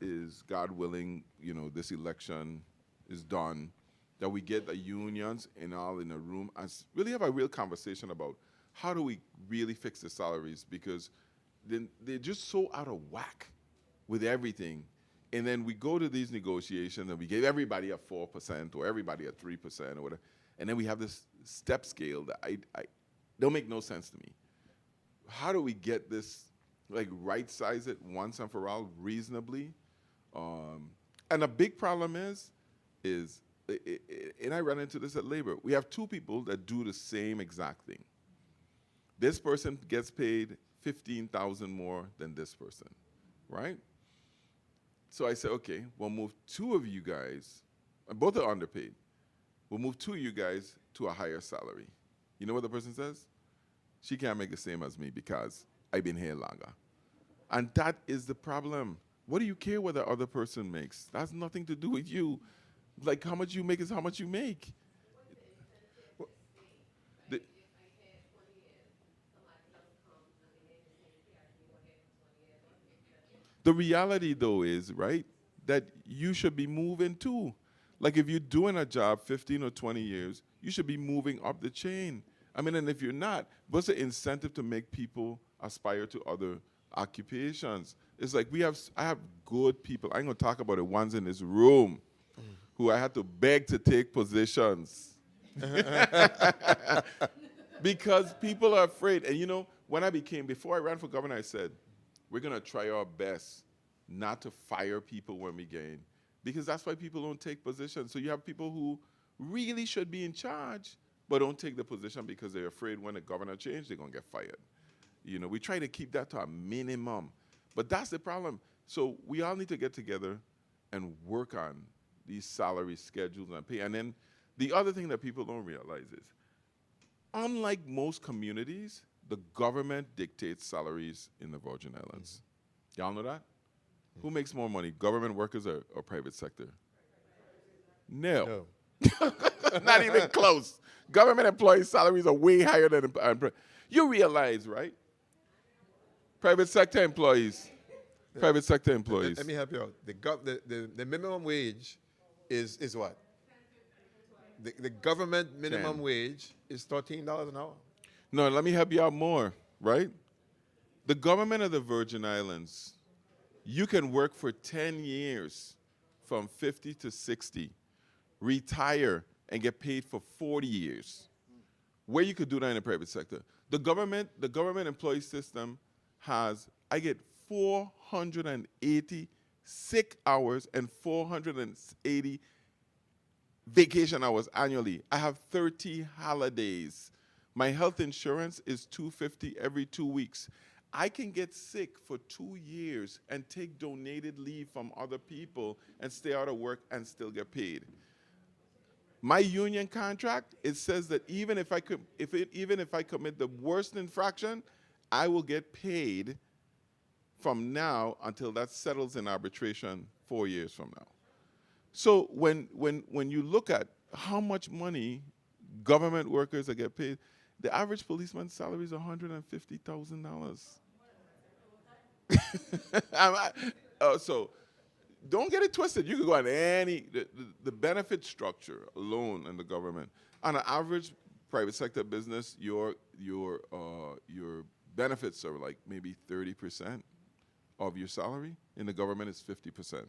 is God willing, you know, this election is done, that we get the unions and all in a room and really have a real conversation about how do we really fix the salaries, because then they're just so out of whack with everything. And then we go to these negotiations and we give everybody a 4% or everybody a 3% or whatever. And then we have this step scale that I don't make no sense to me. How do we get this, like, right size it once and for all reasonably? And a big problem is, and I run into this at labor, we have two people that do the same exact thing. This person gets paid $15,000 more than this person, right? So I said, okay, we'll move two of you guys, and both are underpaid. We'll move two of you guys to a higher salary. You know what the person says? She can't make the same as me because I've been here longer. And that is the problem. What do you care what the other person makes? That has nothing to do with you. Like, how much you make is how much you make. The reality, though, is, right, that you should be moving too. Like, if you're doing a job 15 or 20 years, you should be moving up the chain. I mean, and if you're not, what's the incentive to make people aspire to other occupations? It's like I have good people. I'm going to talk about the ones in this room who I had to beg to take positions. Because people are afraid. And, you know, before I ran for governor, I said, we're going to try our best not to fire people when we gain, because that's why people don't take positions. So you have people who really should be in charge, but don't take the position because they're afraid when the governor changes, they're going to get fired. You know, we try to keep that to a minimum. But that's the problem. So we all need to get together and work on these salary schedules and pay. And then the other thing that people don't realize is, unlike most communities, the government dictates salaries in the Virgin Islands. Y'all know that? Who makes more money, government workers or private sector? No. Not even close. Government employees' salaries are way higher than you realize, right? Private sector employees. Private sector employees. Let me help you out. The minimum wage is what? The government minimum 10. wage is $13 an hour. No, let me help you out more, right? The government of the Virgin Islands, you can work for 10 years from 50 to 60, retire, and get paid for 40 years. Where you could do that in the private sector. The government employee system I get 480 sick hours and 480 vacation hours annually. I have 30 holidays. My health insurance is $250 every 2 weeks. I can get sick for 2 years and take donated leave from other people and stay out of work and still get paid. My union contract, it says that even if I commit the worst infraction, I will get paid from now until that settles in arbitration 4 years from now. So when you look at how much money government workers that get paid. The average policeman's salary is $150,000. So don't get it twisted. You can go on the benefit structure alone in the government. On an average private sector business, your benefits are like maybe 30% of your salary. In the government, it's 50%.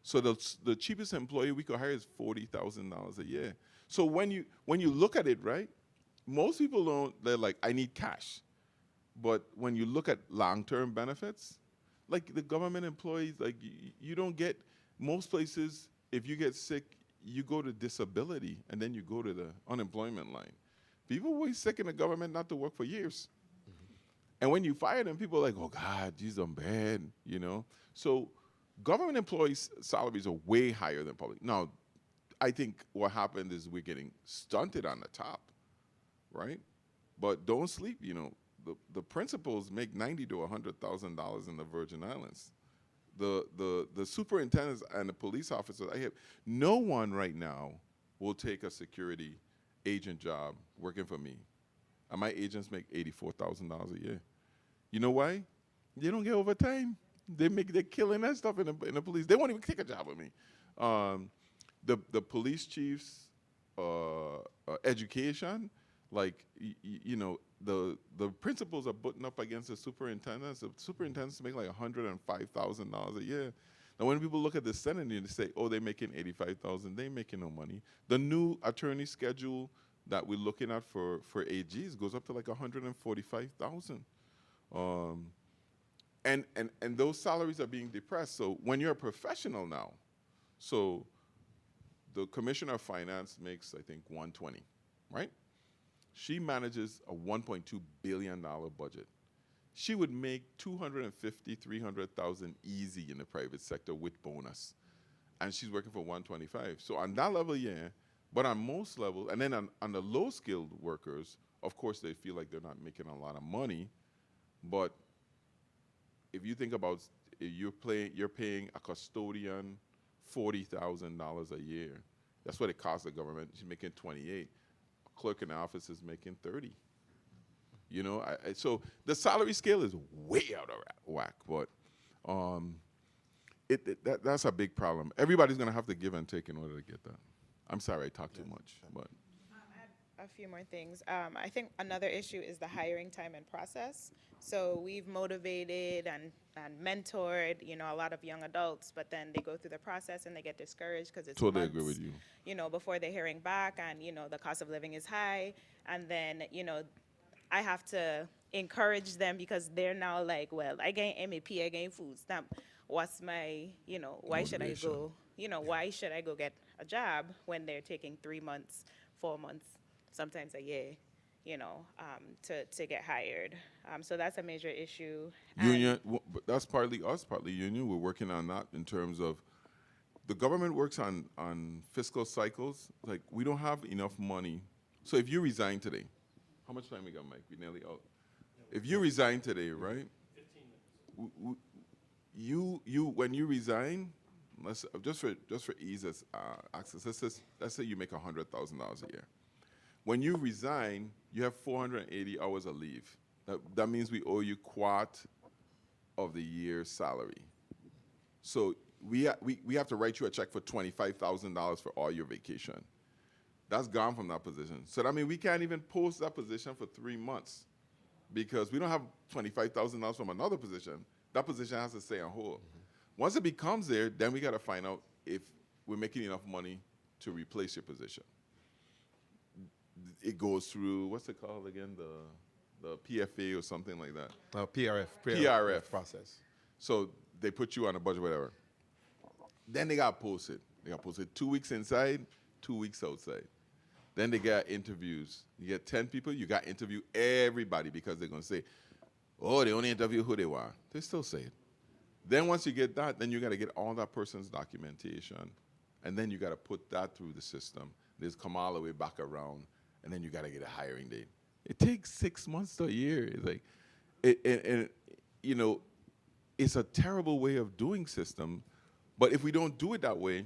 So the cheapest employee we could hire is $40,000 a year. So when you look at it, right, most people don't. They're like, I need cash. But when you look at long-term benefits, like the government employees, like you don't get, most places, if you get sick, you go to disability and then you go to the unemployment line. People were sick in the government not to work for years. And when you fire them, people are like, oh God, geez, I'm bad, you know? So government employees' salaries are way higher than public. Now, I think what happened is we're getting stunted on the top, right? But don't sleep, you know. The principals make $90,000 to $100,000 in the Virgin Islands. The superintendents and the police officers, no one right now will take a security agent job working for me. And my agents make $84,000 a year. You know why? They don't get overtime. They're killing that stuff in the police. They won't even take a job with me. The police chiefs' education, like you know, the principals are butting up against the superintendents. The superintendents make like $105,000 a year. Now, when people look at the Senate, they say, "Oh, they're making $85,000." They ain't making no money. The new attorney schedule that we're looking at for AGs goes up to like $145,000. And those salaries are being depressed. So when you're a professional now, so the commissioner of finance makes, I think, $120, right? She manages a $1.2 billion budget. She would make $250,000, $300,000 easy in the private sector with bonus. And she's working for $125. So on that level, yeah. But on most levels, and then on the low-skilled workers, of course, they feel like they're not making a lot of money. But if you think about you're paying a custodian $40,000 a year. That's what it costs the government. She's making 28. A clerk in the office is making 30. You know, so the salary scale is way out of whack. But that's a big problem. Everybody's going to have to give and take in order to get that. I'm sorry I talked too much, but. A few more things. I think another issue is the hiring time and process. So we've motivated and mentored, you know, a lot of young adults, but then they go through the process and they get discouraged because it's Totally months, agree with you. You know, before they're hearing back, and you know the cost of living is high, and then you know I have to encourage them because they're now like, well, I gain MAP, I gain food stamp. What's my, you know, why should I go? You know, why should I go get a job when they're taking 3 months, 4 months? Sometimes a year, you know, to get hired. So that's a major issue. Union, but that's partly us, partly union. We're working on that in terms of the government works on fiscal cycles. Like, we don't have enough money. So if you resign today, how much time we got, Mike? We nearly out. If you resign today, right? 15 minutes. When you resign, just for ease of access, let's say you make $100,000 a year. When you resign, you have 480 hours of leave. That means we owe you quart of the year's salary. So we have to write you a check for $25,000 for all your vacation. That's gone from that position. So that means we can't even post that position for 3 months because we don't have $25,000 from another position. That position has to stay on hold. Once it becomes there, then we got to find out if we're making enough money to replace your position. It goes through, what's it called again, the PFA or something like that. PRF process. So they put you on a budget, whatever. Then they got posted. They got posted 2 weeks inside, 2 weeks outside. Then they got interviews. You get 10 people, you got to interview everybody because they're going to say, oh, they only interview who they want. They still say it. Then once you get that, then you got to get all that person's documentation. And then you got to put that through the system. There's come all the way back around. And then you got to get a hiring date. It takes 6 months to a year. It's like, and you know, it's a terrible way of doing system. But if we don't do it that way,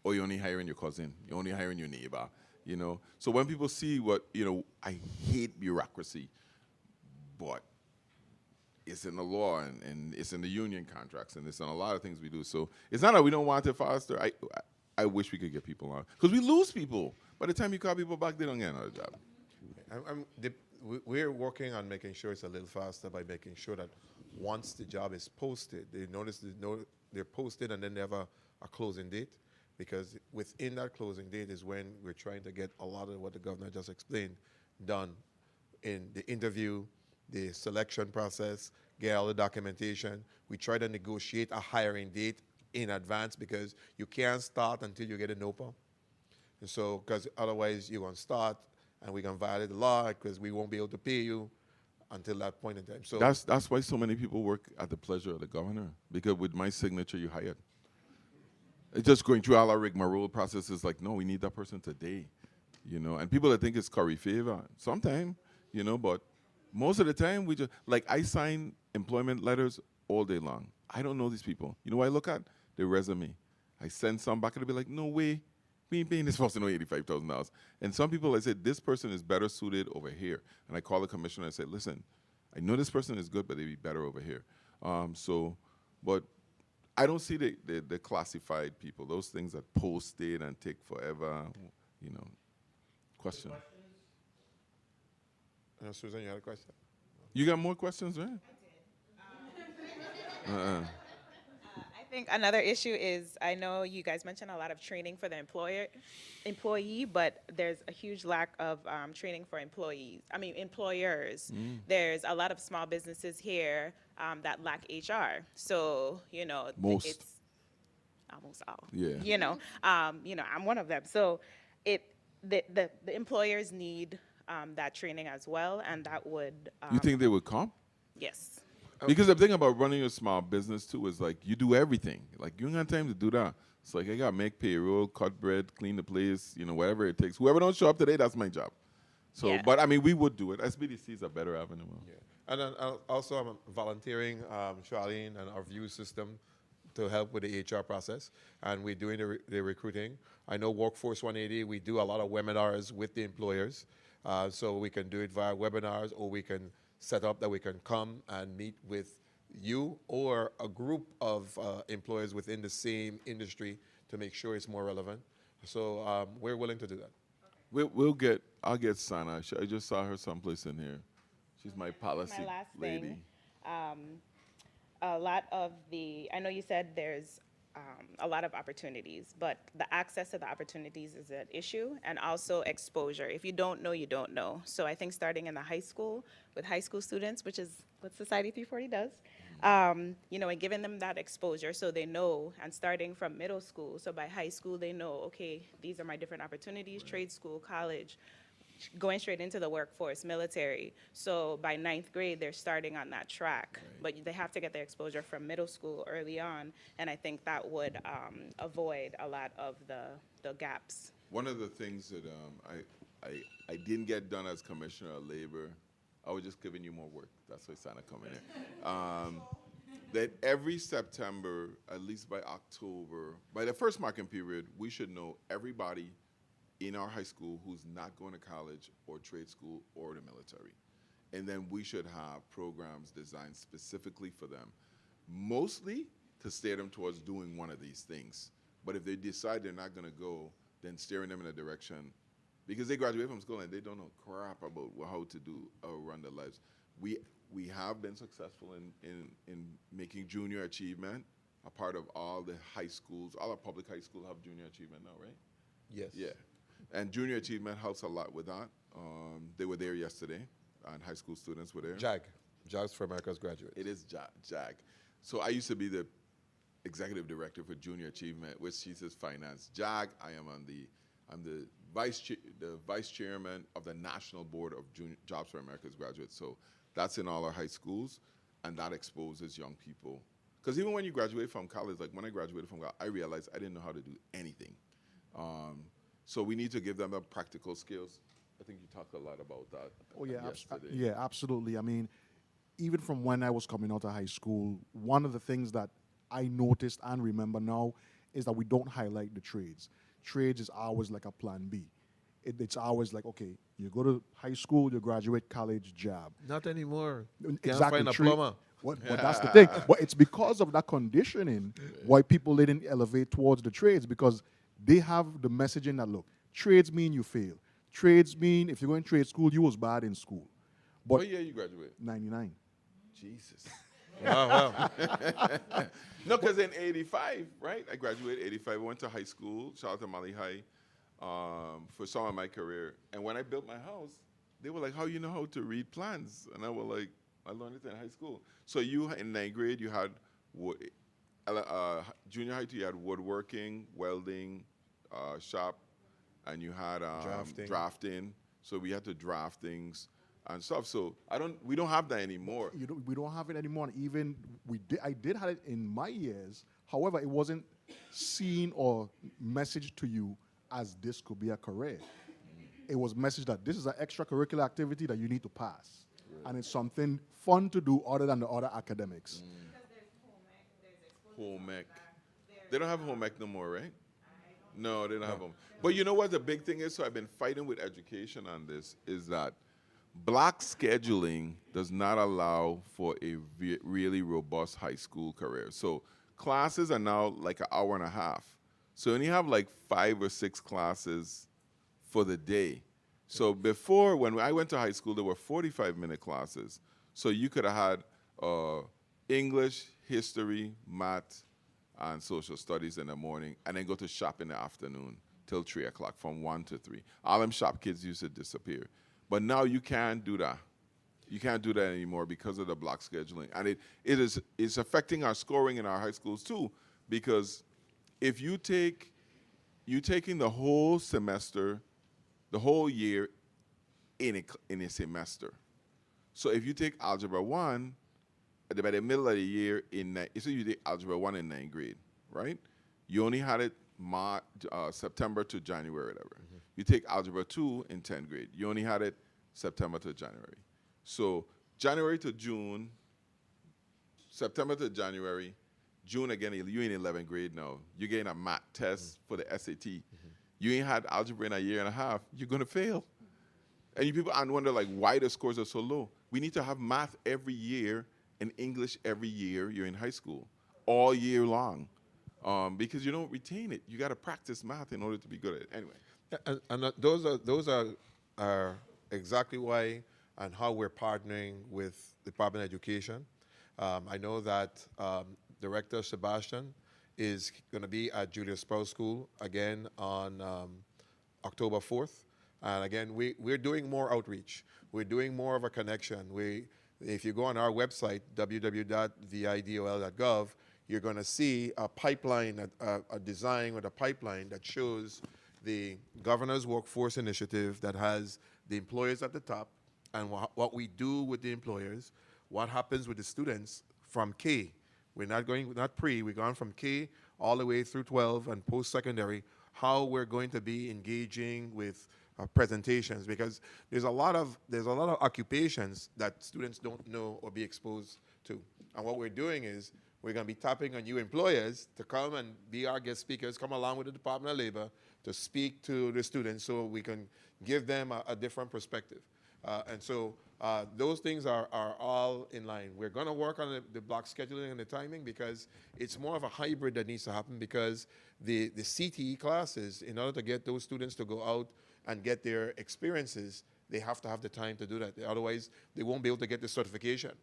or you're only hiring your cousin, you're only hiring your neighbor, you know. So when people see what, you know, I hate bureaucracy, but it's in the law and it's in the union contracts and it's in a lot of things we do. So it's not that we don't want it faster. I wish we could get people on. Because we lose people. By the time you call people back, they don't get another job. We're working on making sure it's a little faster by making sure that once the job is posted, they're posted and then they have a closing date. Because within that closing date is when we're trying to get a lot of what the governor just explained done in the interview, the selection process, get all the documentation. We try to negotiate a hiring date in advance because you can't start until you get a NOPA. And so, because otherwise you're going to start and we're going to violate the law because we won't be able to pay you until that point in time. So That's why so many people work at the pleasure of the governor, because with my signature, you hired. It's just going through all our rigmarole processes like, no, we need that person today, you know. And people that think it's curry favor, sometimes, you know, but most of the time we just, like I sign employment letters all day long. I don't know these people. You know what I look at? Their resume. I send some back and they'll be like, no way, we ain't paying this person no $85,000. And some people, I said, this person is better suited over here. And I call the commissioner and I say, listen, I know this person is good, but they'd be better over here. But I don't see the classified people, those things that posted and take forever, you know. Question? Susan, you had a question? You got more questions, right? I think another issue is, I know you guys mentioned a lot of training for the employee, but there's a huge lack of training for employers. There's a lot of small businesses here that lack HR. So, you know, Most. it's almost all. Yeah. You know, I'm one of them. So the employers need that training as well, and that would. You think they would come? Yes. Because the thing about running a small business too is like you do everything. Like you ain't got time to do that. It's like I got to make payroll, cut bread, clean the place, you know, whatever it takes. Whoever don't show up today, that's my job. So, Yeah. but I mean, we would do it. SBDC is a better avenue. Yeah. And then also I'm volunteering Charlene and our view system to help with the HR process. And we're doing the recruiting. I know Workforce 180, we do a lot of webinars with the employers. So we can do it via webinars, or we can set up that we can come and meet with you or a group of employers within the same industry to make sure it's more relevant. So we're willing to do that. I'll get Sana. I just saw her someplace in here. She's my policy My last lady. thing, a lot of I know you said there's a lot of opportunities, but the access to the opportunities is an issue, and also exposure. If you don't know, you don't know. So I think starting in the high school with high school students, which is what Society 340 does, you know, and giving them that exposure so they know, and starting from middle school, so by high school they know, okay, these are my different opportunities, trade school, college, going straight into the workforce, military. So by 9th grade, they're starting on that track. But they have to get their exposure from middle school early on, and I think that would avoid a lot of the gaps. One of the things that I didn't get done as Commissioner of Labor, I was just giving you more work. That's why Sana coming in. That every September, at least by October, by the first marking period, we should know everybody in our high school who's not going to college or trade school or the military. And then we should have programs designed specifically for them, mostly to steer them towards doing one of these things. But if they decide they're not going to go, then steering them in a direction, because they graduate from school and they don't know crap about how to do or run their lives. We have been successful in making junior achievement a part of all the high schools. All our public high schools have junior achievement now, right? Yes. Yeah. And junior achievement helps a lot with that. They were there yesterday, and high school students were there. JAGs for America's Graduates. It is JAG. So I used to be the executive director for junior achievement, which she says finance. JAG, I'm the vice chairman of the National Board of Jobs for America's Graduates. So that's in all our high schools, and that exposes young people. Because even when you graduate from college, like when I graduated from college, I realized I didn't know how to do anything. So we need to give them the practical skills. I think you talked a lot about that yesterday. Yeah, absolutely. I mean, even from when I was coming out of high school, one of the things that I noticed and remember now is that we don't highlight the trades. Trades is always like a plan B. It's always like, okay, you go to high school, you graduate college, job. Not anymore. Can't Exactly. find a plumber. But that's the thing. But it's because of that conditioning why people didn't elevate towards the trades, because they have the messaging that, look, trades mean you fail. Trades mean if you go in trade school, you was bad in school. But What year you graduated? 99. Jesus. Wow. No, because in 85, right? I graduated 85. I went to high school, shout out to Mali High, for some of my career. And when I built my house, they were like, how you know how to read plans? And I was like, I learned it in high school. So you, in ninth grade, you had, junior high, you had woodworking, welding, shop, and you had drafting. So we had to draft things and stuff. So we don't have that anymore. We don't have it anymore. And even I did have it in my years. However, it wasn't seen or messaged to you as this could be a career. It was messaged that this is an extracurricular activity that you need to pass. Right. And it's something fun to do other than the other academics. Home ec. They don't have home ec no more, right? No, they don't have home. But you know what the big thing is? So I've been fighting with education on this, is that block scheduling does not allow for a really robust high school career. So classes are now like an hour and a half. So you only have like 5 or 6 classes for the day. So before, when I went to high school, there were 45-minute classes. So you could have had English, history, math, and social studies in the morning, and then go to shop in the afternoon till 3 o'clock, from 1 to 3. All them shop kids used to disappear. But now you can't do that. You can't do that anymore because of the block scheduling. And it's affecting our scoring in our high schools too, because if you're taking the whole semester, the whole year in a semester. So if you take Algebra 1, by the middle of the year, so you take Algebra 1 in 9th grade, right? You only had it September to January, whatever. Mm-hmm. You take Algebra 2 in 10th grade. You only had it September to January. So January to June, September to January, June again, you're in 11th grade now. You're getting a math test for the SAT. Mm-hmm. You ain't had algebra in a year and a half. You're going to fail. And you people wonder, like, why the scores are so low. We need to have math every year and English every year you're in high school, all year long, because you don't retain it. You got to practice math in order to be good at it. Anyway. And those are exactly why and how we're partnering with the Department of Education. I know that Director Sebastian is going to be at Julius Sprouse School again on October 4th. And again, we're doing more outreach. We're doing more of a connection. If you go on our website, www.vidol.gov, you're going to see a pipeline, a design with a pipeline that shows the Governor's Workforce Initiative that has the employers at the top and what we do with the employers, what happens with the students from K. We're not pre, we've gone from K all the way through 12 and post-secondary, how we're going to be engaging with presentations, because there's a lot of occupations that students don't know or be exposed to. And what we're doing is we're going to be tapping on you employers to come and be our guest speakers, come along with the Department of Labor to speak to the students so we can give them a different perspective. And so those things are all in line. We're going to work on the block scheduling and the timing, because it's more of a hybrid that needs to happen, because the CTE classes, in order to get those students to go out and get their experiences, they have to have the time to do that. Otherwise, they won't be able to get the certification.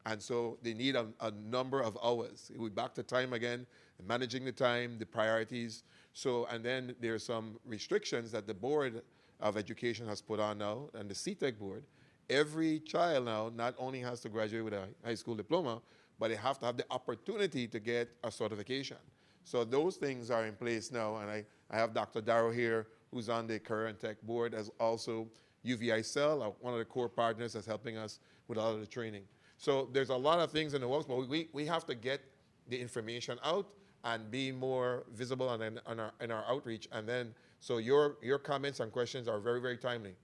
And so they need a number of hours. We're back to time again, managing the time, the priorities. So, and then there's some restrictions that the Board of Education has put on now, and the CTEC board. Every child now not only has to graduate with a high school diploma, but they have to have the opportunity to get a certification. So those things are in place now, and I have Dr. Darrow here, who's on the Career and Tech board, as also UVI Cell, one of the core partners that's helping us with a lot of the training. So there's a lot of things in the works, but we have to get the information out and be more visible in our outreach. And then, so your comments and questions are very, very timely.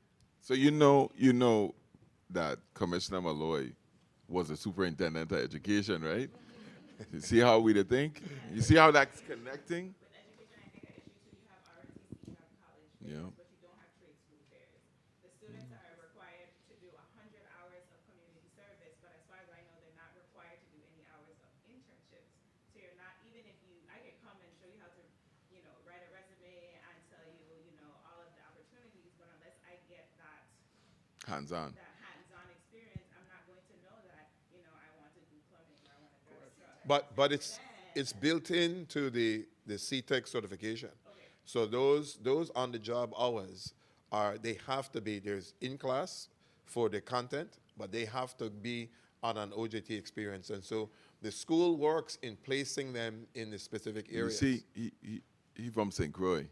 So you know that Commissioner Malloy was the superintendent of education, right? You see how we think? You see how that's connecting? Yeah. but you don't have trade school fairs. The students are required to do 100 hours of community service, but as far as I know, they're not required to do any hours of internships. So you're not, even if you, I could come and show you how to, write a resume and tell you, all of the opportunities, but unless I get that Hands-on. hands-on experience, I'm not going to know that, I want to do plumbing or I want to drive a truck. But it's built into the CTEC certification. So those on the job hours they have to be, there's in class for the content, but they have to be on an OJT experience. And so the school works in placing them in the specific areas. You see, he from St. Croix.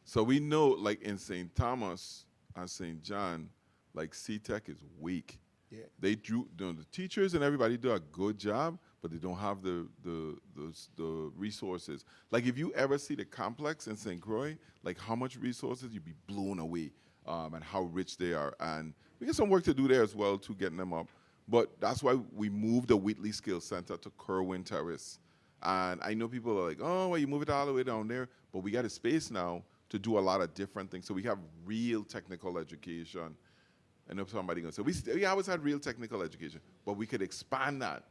So we know, like in St. Thomas and St. John, like CTEC is weak. Yeah. They do, the teachers and everybody do a good job, but they don't have the resources. Like if you ever see the complex in St. Croix, like how much resources, you'd be blown away and how rich they are. And we got some work to do there as well to getting them up. But that's why we moved the Whitley Skills Center to Kerwin Terrace. And I know people are like, oh, well, you move it all the way down there. But we got a space now to do a lot of different things. So we have real technical education. I know somebody going to say, we always had real technical education, but we could expand that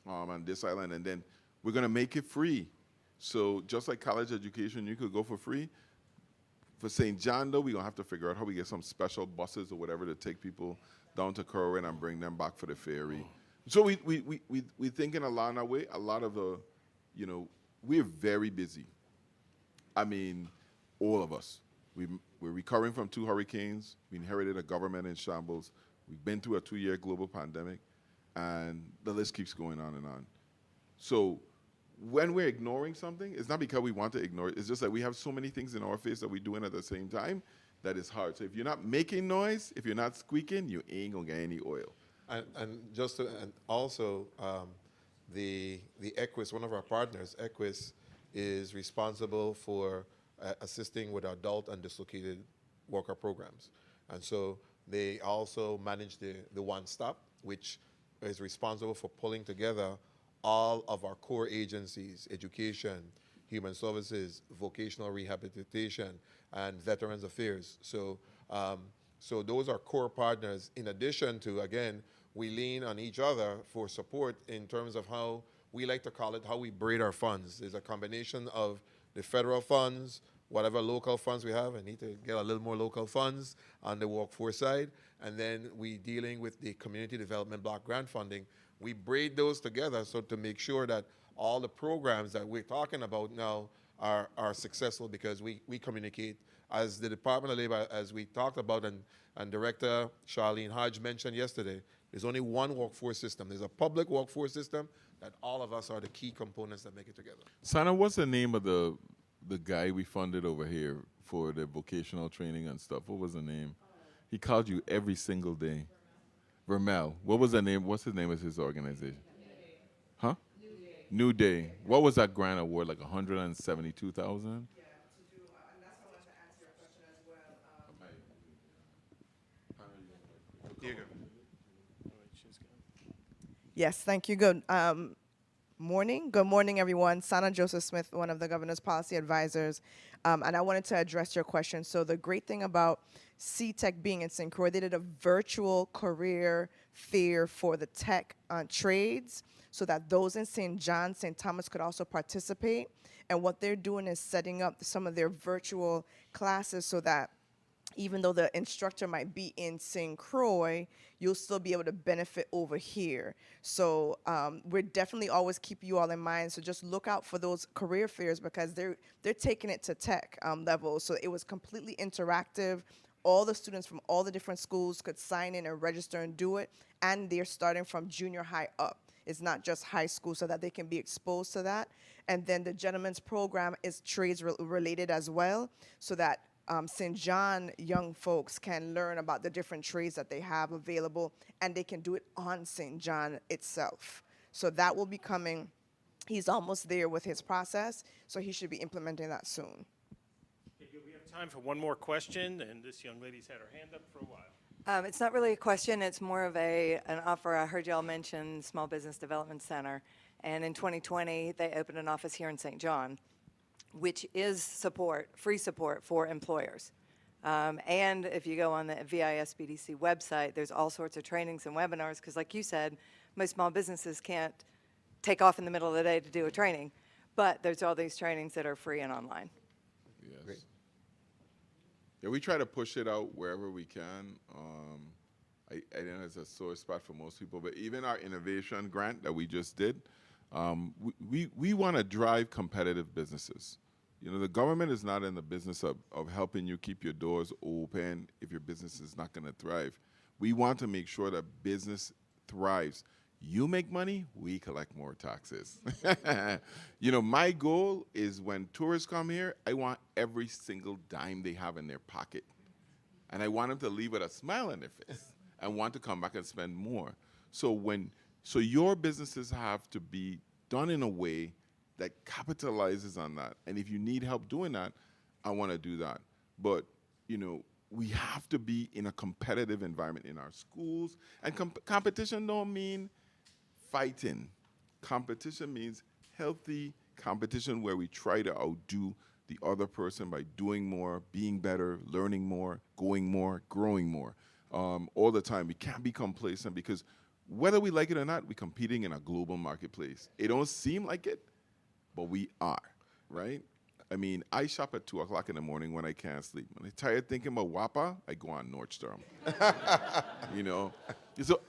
on this island, and then we're going to make it free. So just like college education, you could go for free. For St. John, though, we're going to have to figure out how we get some special buses or whatever to take people down to Kerwin and bring them back for the ferry. So we thinking a lot in our way. A lot of the, we're very busy. I mean, all of us. We're recovering from 2 hurricanes. We inherited a government in shambles. We've been through a 2-year global pandemic, and the list keeps going on and on. So when we're ignoring something, it's not because we want to ignore it. It's just that we have so many things in our face that we're doing at the same time that it's hard. So if you're not making noise, if you're not squeaking, you ain't gonna get any oil. And also the Equus, one of our partners, Equus, is responsible for assisting with adult and dislocated worker programs. And so they also manage the One Stop, which is responsible for pulling together all of our core agencies: education, human services, vocational rehabilitation, and veterans affairs. So, so those are core partners. In addition to, again, we lean on each other for support in terms of how we like to call it, how we braid our funds. There's a combination of the federal funds, whatever local funds we have. I need to get a little more local funds on the workforce side. And then we dealing with the community development block grant funding. We braid those together so to make sure that all the programs that we're talking about now are successful, because we communicate. As the Department of Labor, as we talked about, and Director Charlene Hodge mentioned yesterday, there's only one workforce system. There's a public workforce system that all of us are the key components that make it together. Sana, what's the name of the guy we funded over here for the vocational training and stuff? What was the name? He called you every single day. Vermel. What was the name? What's the name of his organization? Huh? New Day. What was that grant award? Like 172,000? Yeah, to do, and that's how I wanted to answer your question as well. Here you go. Yes, thank you. Good morning. Good morning, everyone. Sana Joseph Smith, one of the governor's policy advisors. And I wanted to address your question. So the great thing about CTEC being in St. Croix, they did a virtual career fair for the tech trades so that those in St. John, St. Thomas could also participate. And what they're doing is setting up some of their virtual classes so that even though the instructor might be in St. Croix, you'll still be able to benefit over here. So we're definitely always keep you all in mind. So just look out for those career fairs, because they're taking it to tech level. So it was completely interactive. All the students from all the different schools could sign in and register and do it. And they're starting from junior high up. It's not just high school, so that they can be exposed to that. And then the gentleman's program is trades related as well, so that St. John young folks can learn about the different trades that they have available, and they can do it on St. John itself. So that will be coming. He's almost there with his process, so he should be implementing that soon. Okay, good. We have time for one more question, and this young lady's had her hand up for a while. It's not really a question. It's more of an offer. I heard y'all mention Small Business Development Center, and in 2020, they opened an office here in St. John, which is free support for employers. And if you go on the VISBDC website, there's all sorts of trainings and webinars, because like you said, most small businesses can't take off in the middle of the day to do a training. But there's all these trainings that are free and online. Yes. Great. Yeah, we try to push it out wherever we can. I know it's a sore spot for most people, but even our innovation grant that we just did, we want to drive competitive businesses. You know, the government is not in the business of helping you keep your doors open if your business is not going to thrive. We want to make sure that business thrives. You make money, we collect more taxes. You know, my goal is when tourists come here, I want every single dime they have in their pocket. And I want them to leave with a smile on their face and want to come back and spend more. So your businesses have to be done in a way that capitalizes on that. And if you need help doing that, I want to do that. But, you know, we have to be in a competitive environment in our schools. And competition don't mean fighting. Competition means healthy competition where we try to outdo the other person by doing more, being better, learning more, going more, growing more. All the time. We can't be complacent because whether we like it or not, we're competing in a global marketplace. It don't seem like it, but we are, right? I mean, I shop at 2 o'clock in the morning when I can't sleep. When I'm tired thinking about WAPA, I go on Nordstrom. You know? So,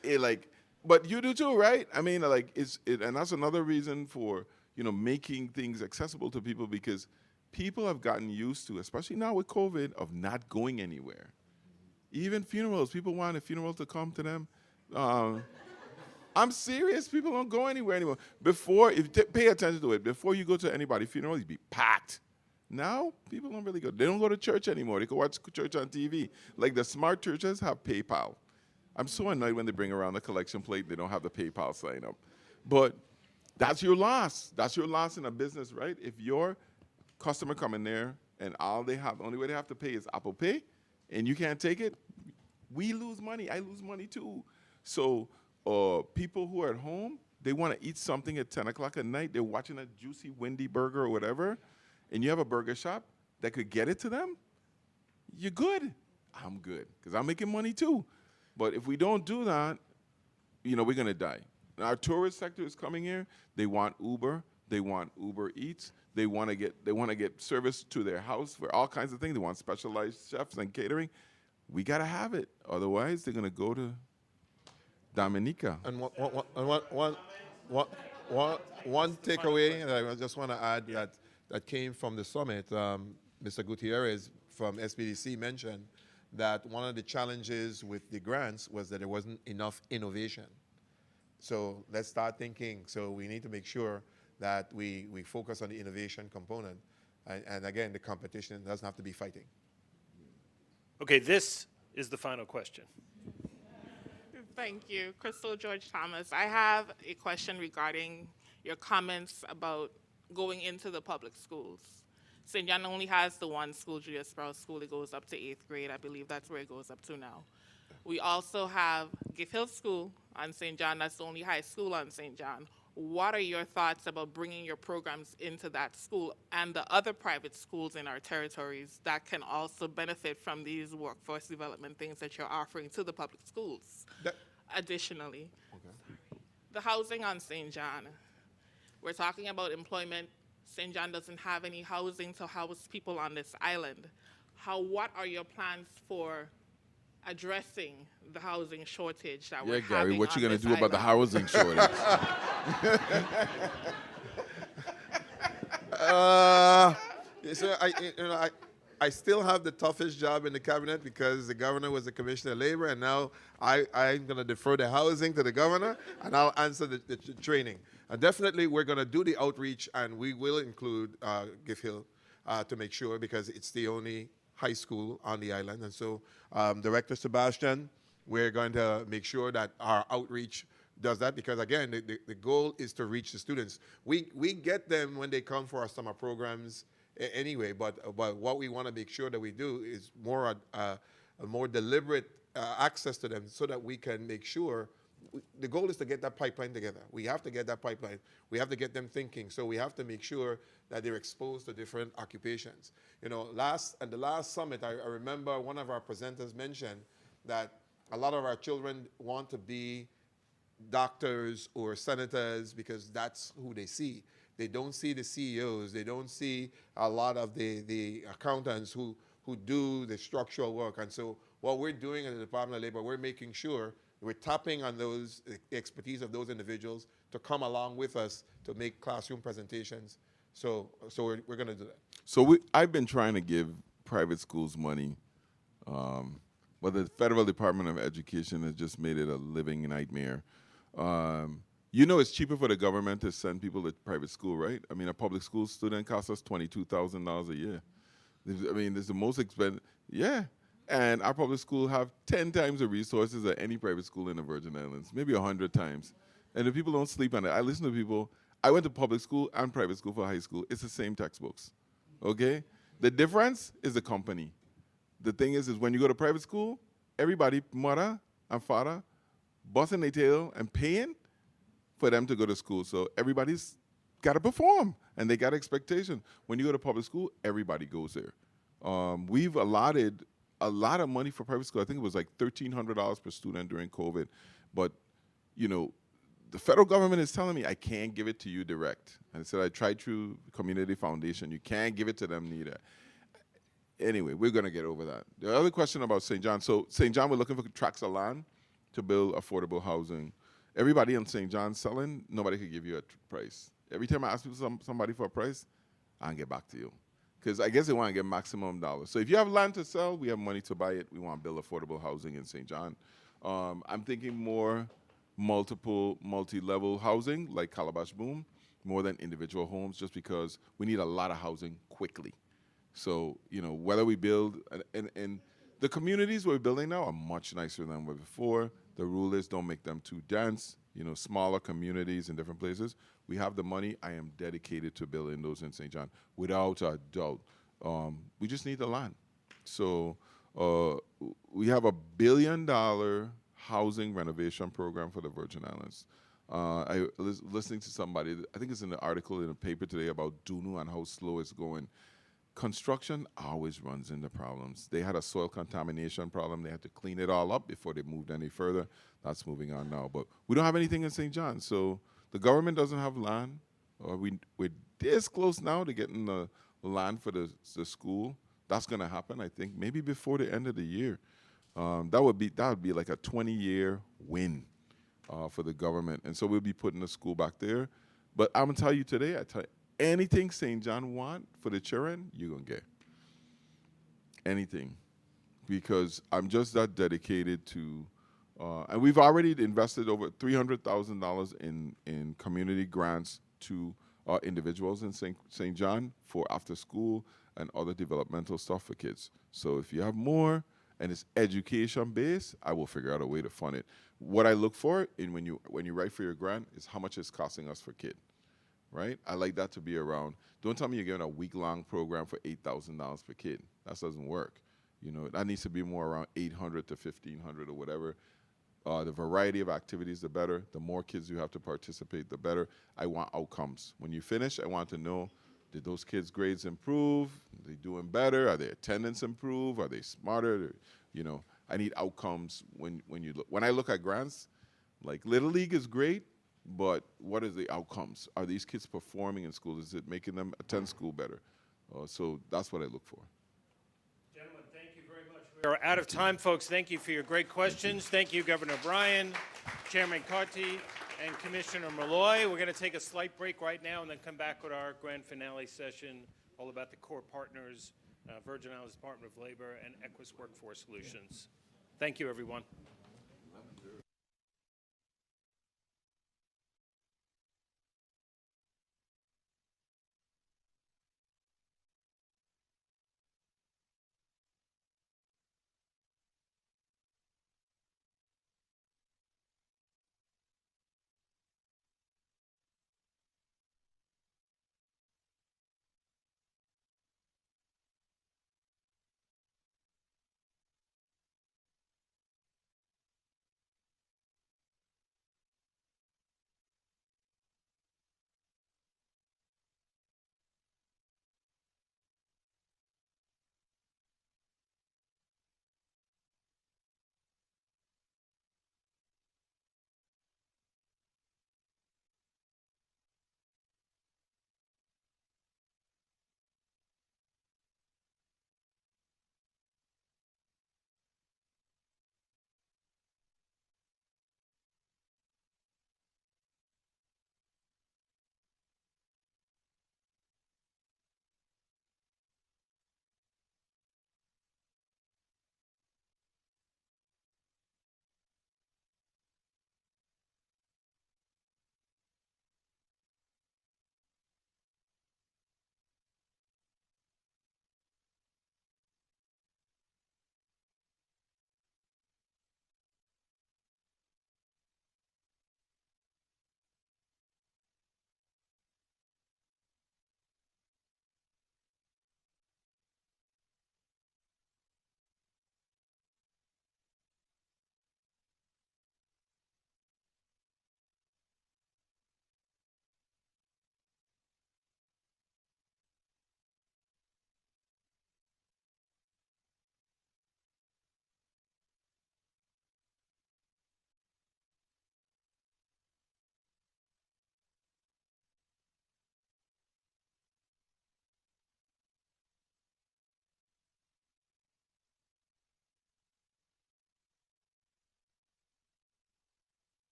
but you do too, right? I mean, and that's another reason for, you know, making things accessible to people, because people have gotten used to, especially now with COVID, of not going anywhere. Even funerals, people want a funeral to come to them. I'm serious, people don't go anywhere anymore. Before, pay attention to it, before you go to anybody's funeral, you'd be packed. Now, people don't really go. They don't go to church anymore. They go watch church on TV. Like the smart churches have PayPal. I'm so annoyed when they bring around the collection plate, they don't have the PayPal sign up. But that's your loss. That's your loss in a business, right? If your customer come in there and the only way they have to pay is Apple Pay, and you can't take it, we lose money. I lose money too. So people who are at home, they want to eat something at 10 o'clock at night. They're watching a juicy Wendy burger or whatever, and you have a burger shop that could get it to them, you're good. I'm good, because I'm making money too. But if we don't do that, you know, we're going to die. Our tourist sector is coming here. They want Uber. They want Uber Eats. They want to get service to their house for all kinds of things. They want specialized chefs and catering. We got to have it. Otherwise, they're going to go to Dominica. And one takeaway that I just want to add that came from the summit, Mr. Gutierrez from SBDC mentioned that one of the challenges with the grants was that there wasn't enough innovation. So let's start thinking. So we need to make sure that we focus on the innovation component. And again, the competition doesn't have to be fighting. Okay, this is the final question. Thank you. Crystal George Thomas. I have a question regarding your comments about going into the public schools. St. John only has the one school, Julia Sprouse School. It goes up to 8th grade. I believe that's where it goes up to now. We also have Gift Hill School on St. John. That's the only high school on St. John. What are your thoughts about bringing your programs into that school and the other private schools in our territories that can also benefit from these workforce development things that you're offering to the public schools? Additionally, the housing on St. John. We're talking about employment. St. John doesn't have any housing to house people on this island. What are your plans for addressing the housing shortage that we're having on this island? Gary, what you going to do about the housing shortage? I still have the toughest job in the cabinet because the governor was the commissioner of labor, and now I'm going to defer the housing to the governor, and I'll answer the training. Definitely, we're going to do the outreach, and we will include Gift Hill to make sure, because it's the only high school on the island. And so, Director Sebastian, we're going to make sure that our outreach does that, because again, the goal is to reach the students. We get them when they come for our summer programs anyway, but what we want to make sure that we do is a more deliberate access to them, so that we can make sure the goal is to get that pipeline together. We have to get that pipeline. We have to get them thinking. So we have to make sure that they're exposed to different occupations. You know, at the last summit, I remember one of our presenters mentioned that a lot of our children want to be doctors or senators because that's who they see. They don't see the CEOs. They don't see a lot of the accountants who do the structural work. And so what we're doing in the Department of Labor, we're making sure we're tapping on those the expertise of those individuals to come along with us to make classroom presentations. So we're going to do that. So I've been trying to give private schools money, but the Federal Department of Education has just made it a living nightmare. You know, it's cheaper for the government to send people to private school, right? I mean, a public school student costs us $22,000 a year. I mean, it's the most expensive. Yeah. And our public school have 10 times the resources of any private school in the Virgin Islands, maybe 100 times. And the people don't sleep on it. I listen to people. I went to public school and private school for high school. It's the same textbooks, okay? The difference is the company. The thing is when you go to private school, everybody, mother and father, busting their tail and paying for them to go to school. So everybody's got to perform, and they got expectation. When you go to public school, everybody goes there. We've allotted a lot of money for private school. I think it was like $1,300 per student during COVID. But, you know, the federal government is telling me I can't give it to you direct. And I said I tried through Community Foundation. You can't give it to them neither. Anyway, we're going to get over that. The other question about St. John. So St. John, we're looking for tracts of land to build affordable housing. Everybody in St. John selling, nobody could give you a price. Every time I ask people somebody for a price, I'll get back to you. Because I guess they want to get maximum dollars. So if you have land to sell, we have money to buy it. We want to build affordable housing in St. John. I'm thinking more multi-level housing like Calabash Boom, more than individual homes, just because we need a lot of housing quickly. So, you know, whether we build, and the communities we're building now are much nicer than were before. The rule is don't make them too dense, you know, smaller communities in different places. We have the money. I am dedicated to building those in St. John, without a doubt. We just need the land. So we have $1 billion housing renovation program for the Virgin Islands. I was listening to somebody, I think it's in the article in the paper today about Dunu and how slow it's going. Construction always runs into problems. They had a soil contamination problem. They had to clean it all up before they moved any further. That's moving on now. But we don't have anything in St. John. So the government doesn't have land. We're this close now to getting the land for the school. That's going to happen, I think, maybe before the end of the year. That would be like a 20-year win for the government. And so we'll be putting the school back there. But I'm going to tell you today, anything St. John want for the children, you're going to get. Anything. Because I'm just that dedicated to, and we've already invested over $300,000 in community grants to individuals in St. John for after school and other developmental stuff for kids. So if you have more and it's education based, I will figure out a way to fund it. What I look for when you write for your grant is how much it's costing us per kid. Right? I like that to be around. Don't tell me you're getting a week-long program for $8,000 per kid. That doesn't work. You know, that needs to be more around $800 to $1,500 or whatever. The variety of activities, the better. The more kids you have to participate, the better. I want outcomes. When you finish, I want to know, did those kids' grades improve? Are they doing better? Are their attendance improve? Are they smarter? You know, I need outcomes when you look. When I look at grants, like Little League is great, but what are the outcomes? Are these kids performing in school? Is it making them attend school better? So that's what I look for. Gentlemen, thank you very much. We are out of time, folks. Thank you for your great questions. Thank you, Governor Bryan, Chairman Carty, and Commissioner Malloy. We're going to take a slight break right now and then come back with our grand finale session all about the core partners, Virgin Islands Department of Labor and Equus Workforce Solutions. Thank you, everyone.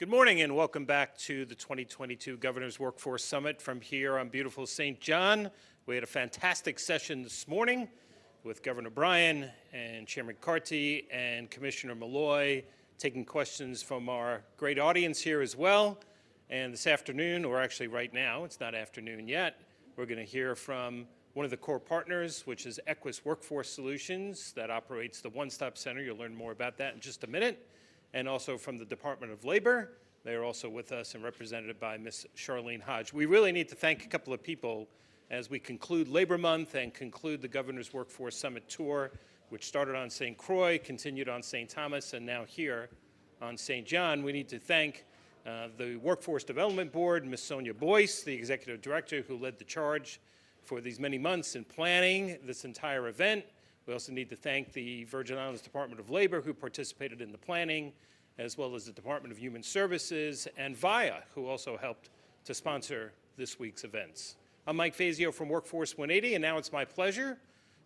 Good morning and welcome back to the 2022 Governor's Workforce Summit from here on beautiful St. John. We had a fantastic session this morning with Governor Bryan and Chairman Carty and Commissioner Malloy taking questions from our great audience here as well. And this afternoon, or actually right now, it's not afternoon yet, we're going to hear from one of the core partners, which is Equus Workforce Solutions that operates the One Stop Center. You'll learn more about that in just a minute. And also from the Department of Labor. They are also with us and represented by Ms. Charlene Hodge. We really need to thank a couple of people as we conclude Labor Month and conclude the Governor's Workforce Summit Tour, which started on St. Croix, continued on St. Thomas, and now here on St. John. We need to thank the Workforce Development Board, Ms. Sonia Boyce, the Executive Director who led the charge for these many months in planning this entire event. We also need to thank the Virgin Islands Department of Labor who participated in the planning, as well as the Department of Human Services and VIA, who also helped to sponsor this week's events. I'm Mike Fazio from Workforce 180, and now it's my pleasure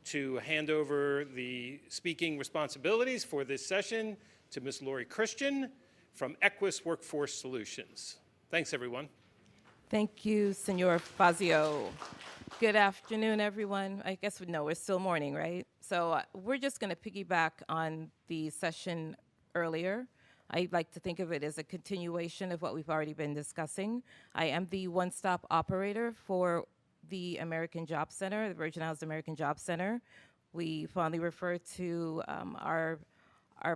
to hand over the speaking responsibilities for this session to Ms. Lori Christian from Equus Workforce Solutions. Thanks, everyone. Thank you, Senor Fazio. Good afternoon, everyone. I guess we're still morning, right? So we're just going to piggyback on the session earlier. I like to think of it as a continuation of what we've already been discussing. I am the one-stop operator for the American Job Center, the Virgin Islands American Job Center. We fondly refer to our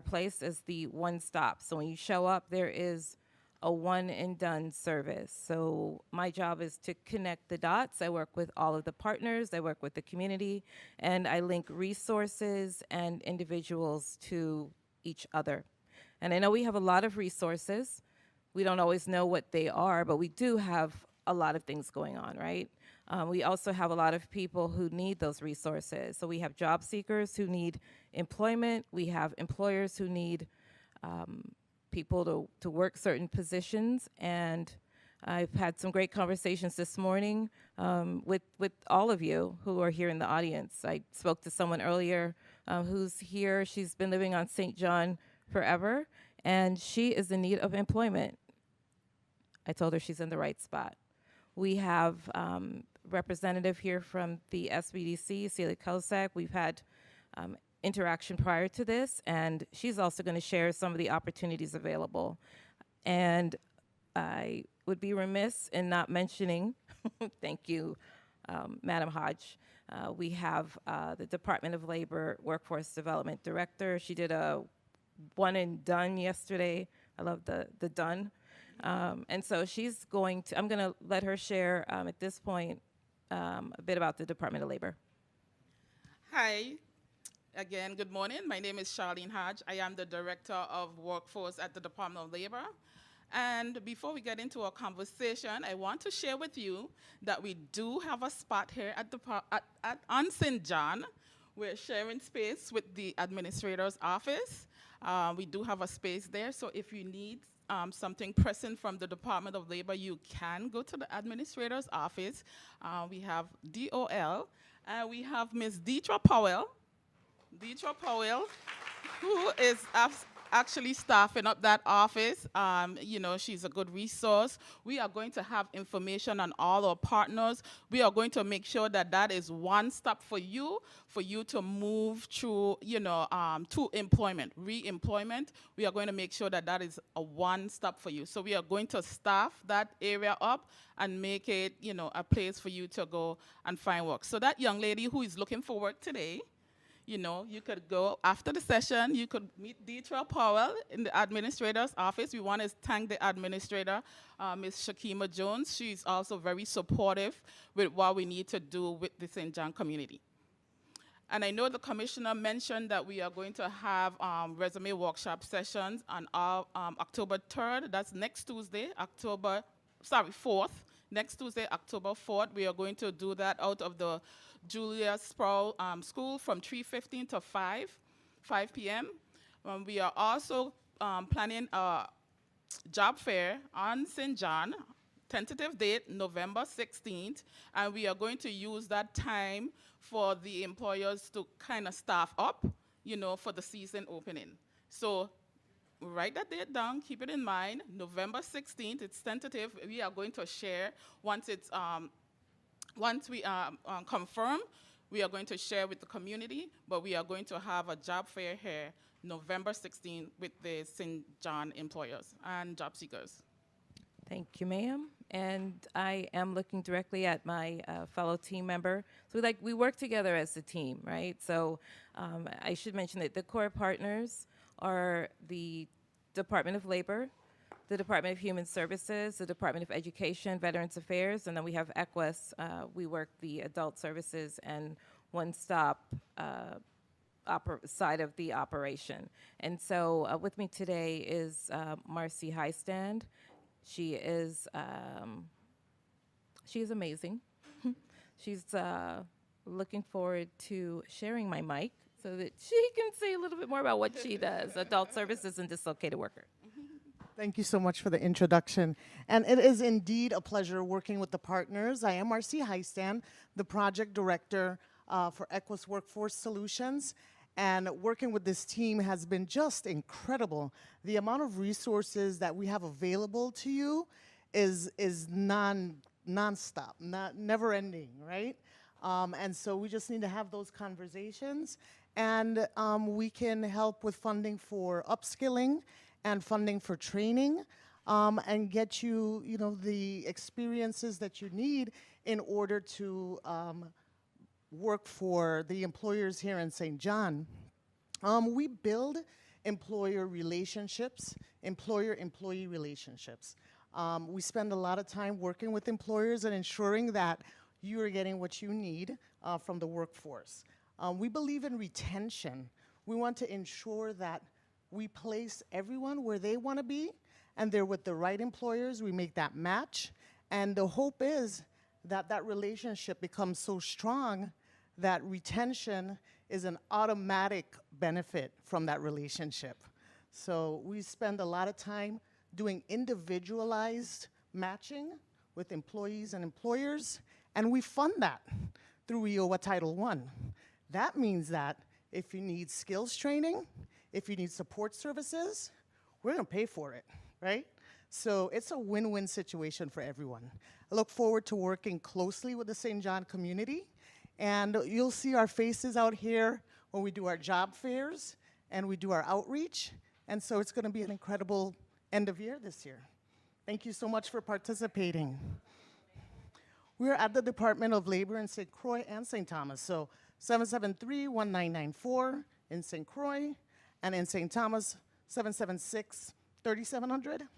place as the one-stop. So when you show up, there is a one-and-done service. So my job is to connect the dots. I work with all of the partners, I work with the community, and I link resources and individuals to each other. And I know we have a lot of resources. We don't always know what they are, but we do have a lot of things going on, right? We also have a lot of people who need those resources. So we have job seekers who need employment. We have employers who need people to work certain positions. And I've had some great conversations this morning with all of you who are here in the audience. I spoke to someone earlier who's here. She's been living on St. John forever, and she is in need of employment. I told her she's in the right spot. We have representative here from the SBDC, Celia Kosak. We've had interaction prior to this, and she's also going to share some of the opportunities available. And I would be remiss in not mentioning, thank you, Madam Hodge. We have the Department of Labor Workforce Development Director. She did a one and done yesterday. I love the done. And so she's going to, I'm going to let her share at this point a bit about the Department of Labor. Hi, again, good morning. My name is Charlene Hodge. I am the Director of Workforce at the Department of Labor. And before we get into our conversation, I want to share with you that we do have a spot here on St. John. We're sharing space with the administrator's office. We do have a space there, so if you need something pressing from the Department of Labor, you can go to the administrator's office. We have DOL, and we have Ms. Deetra Powell, who is actually staffing up that office. You know, she's a good resource. We are going to have information on all our partners. We are going to make sure that that is one stop for you to move through, you know, to employment, re-employment. We are going to make sure that that is a one stop for you. So we are going to staff that area up and make it, you know, a place for you to go and find work. So that young lady who is looking for work today, you know, you could go after the session, you could meet Deetra Powell in the administrator's office. We want to thank the administrator, Ms. Shakima Jones. She's also very supportive with what we need to do with the St. John community. And I know the commissioner mentioned that we are going to have resume workshop sessions on October 3rd. That's next Tuesday, 4th. Next Tuesday, October 4th. We are going to do that out of the Julia Sproul School from 3:15 to 5 p.m. We are also planning a job fair on St. John, tentative date November 16th, and we are going to use that time for the employers to kind of staff up, you know, for the season opening. So write that date down, keep it in mind. November 16th, it's tentative. We are going to share once we confirm. We are going to share with the community, but we are going to have a job fair here November 16th with the St. John employers and job seekers. Thank you, ma'am. And I am looking directly at my fellow team member. So we work together as a team, right? So I should mention that the core partners are the Department of Labor, the Department of Human Services, the Department of Education, Veterans Affairs, and then we have Equus. We work the adult services and one-stop side of the operation. And so with me today is Marcy Heistan. She is amazing. She's looking forward to sharing my mic so that she can say a little bit more about what she does, adult services and dislocated worker. Thank you so much for the introduction. And it is indeed a pleasure working with the partners. I am Marcy Heistan, the project director for Equus Workforce Solutions. And working with this team has been just incredible. The amount of resources that we have available to you is nonstop, never ending, right? And so we just need to have those conversations. And we can help with funding for upskilling and funding for training, and get you, the experiences that you need in order to work for the employers here in St. John. We build employer relationships, employer-employee relationships. We spend a lot of time working with employers and ensuring that you are getting what you need from the workforce. We believe in retention. We want to ensure that we place everyone where they want to be, and they're with the right employers. We make that match, and the hope is that that relationship becomes so strong that retention is an automatic benefit from that relationship. So we spend a lot of time doing individualized matching with employees and employers, and we fund that through EOA Title I. That means that if you need skills training, if you need support services, we're gonna pay for it, right? So it's a win-win situation for everyone. I look forward to working closely with the St. John community, and you'll see our faces out here when we do our job fairs and we do our outreach, and so it's gonna be an incredible end of year this year. Thank you so much for participating. We're at the Department of Labor in St. Croix and St. Thomas, so 773-1994 in St. Croix, and in St. Thomas, 776-3700.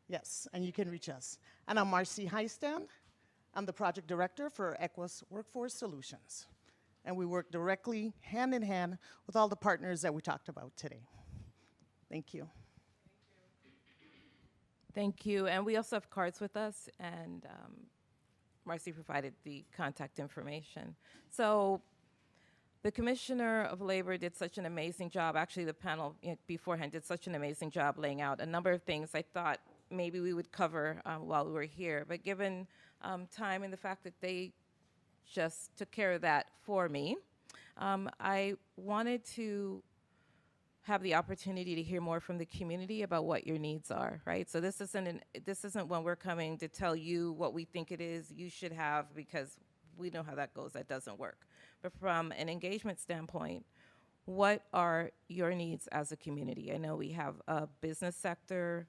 Yes, and you can reach us. And I'm Marcy Heistan. I'm the project director for Equus Workforce Solutions. And we work directly, hand in hand, with all the partners that we talked about today. Thank you. Thank you. And we also have cards with us, and Marcy provided the contact information. So the Commissioner of Labor did such an amazing job. Actually, the panel beforehand did such an amazing job laying out a number of things I thought maybe we would cover while we were here. But given time and the fact that they just took care of that for me, I wanted to have the opportunity to hear more from the community about what your needs are, right? So this isn't when we're coming to tell you what we think it is you should have, because we know how that goes. That doesn't work. But from an engagement standpoint, what are your needs as a community? I know we have a business sector.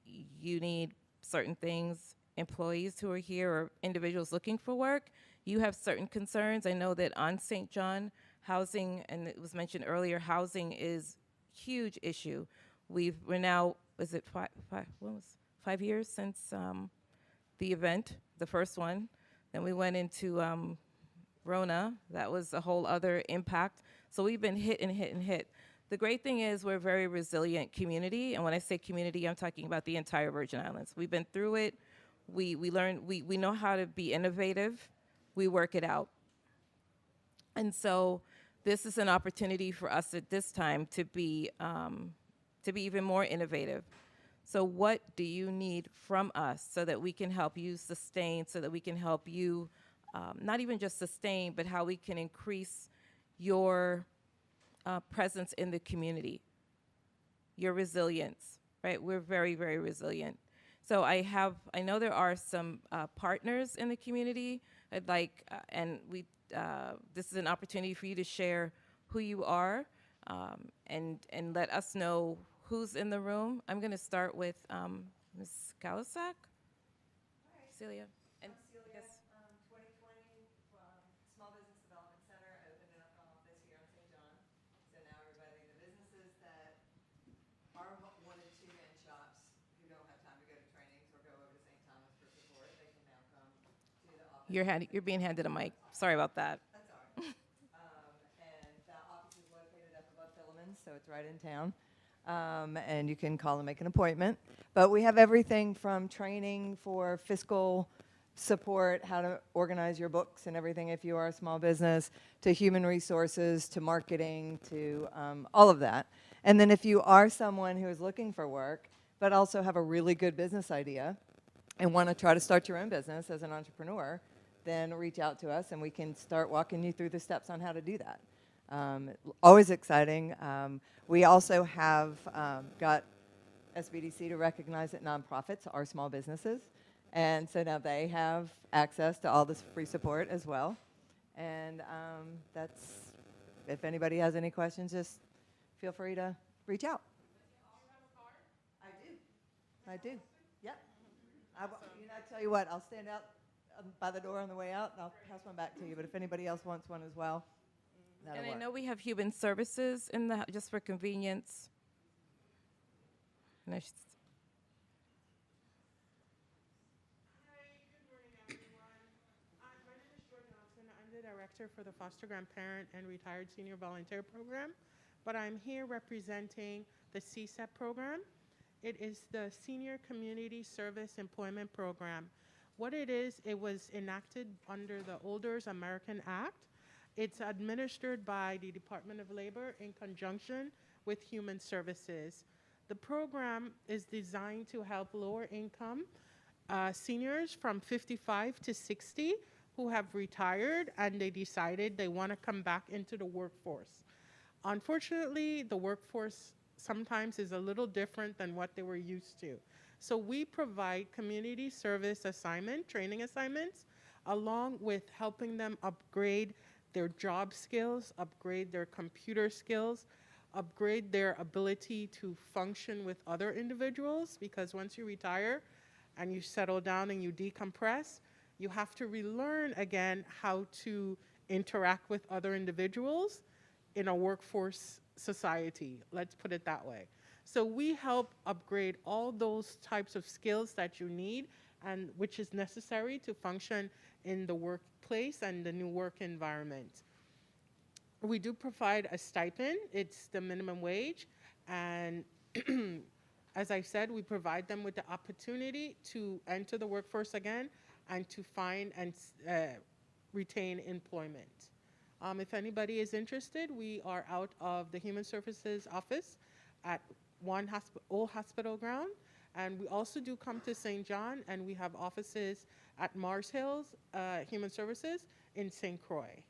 You need certain things. Employees who are here or individuals looking for work, you have certain concerns. I know that on St. John, housing, and it was mentioned earlier, housing is a huge issue. We're now, is it 5 years since the event, the first one. Then we went into Rona. That was a whole other impact. So we've been hit and hit and hit. The great thing is we're a very resilient community. And when I say community, I'm talking about the entire Virgin Islands. We've been through it. We learned, we know how to be innovative. We work it out. And so this is an opportunity for us at this time to be even more innovative. So what do you need from us so that we can help you sustain, so that we can help you not even just sustain, but how we can increase your presence in the community? your resilience, right? We're very, very resilient. So I know there are some partners in the community. I'd like, this is an opportunity for you to share who you are, and let us know who's in the room. I'm going to start with Ms. Kalisak. Celia. And I'm Celia. 2020, Small Business Development Center. I opened up an office here in St. John. So now everybody, the businesses that are one and two man shops who don't have time to go to trainings or go over to St. Thomas for support, they can now come to the office. You're being handed a mic. Sorry about that. That's all right. And the office is located up above Philemon's, so it's right in town. And you can call and make an appointment. But we have everything from training for fiscal support, how to organize your books and everything if you are a small business, to human resources, to marketing, to all of that. And then if you are someone who is looking for work, but also have a really good business idea and want to try to start your own business as an entrepreneur, then reach out to us and we can start walking you through the steps on how to do that. Always exciting. We also have got SBDC to recognize that nonprofits are small businesses. And so now they have access to all this free support as well. And that's, if anybody has any questions, just feel free to reach out. I do. Yep. I tell you what, I'll stand out by the door on the way out, and I'll pass one back to you. But if anybody else wants one as well, that'll And work. I know we have human services in the just for convenience. And Hi, good morning, everyone. My name is Joy Johnson. I'm the director for the Foster Grandparent and Retired Senior Volunteer Program, but I'm here representing the CSEP program. It is the Senior Community Service Employment Program. What it is, it was enacted under the Older's American Act. It's administered by the Department of Labor in conjunction with Human Services. The program is designed to help lower income seniors from 55 to 60 who have retired and they decided they want to come back into the workforce. Unfortunately, the workforce sometimes is a little different than what they were used to. So we provide community service training assignments, along with helping them upgrade their job skills, upgrade their computer skills, upgrade their ability to function with other individuals, because once you retire and you settle down and you decompress, you have to relearn again how to interact with other individuals in a workforce society, let's put it that way. So we help upgrade all those types of skills that you need and which is necessary to function in the workplace and the new work environment. We do provide a stipend. It's the minimum wage. And as I said, we provide them with the opportunity to enter the workforce again and to find and retain employment. If anybody is interested, we are out of the Human Services office at Old Hospital Ground. And we also do come to St. John, and we have offices at Mars Hills Human Services in St. Croix.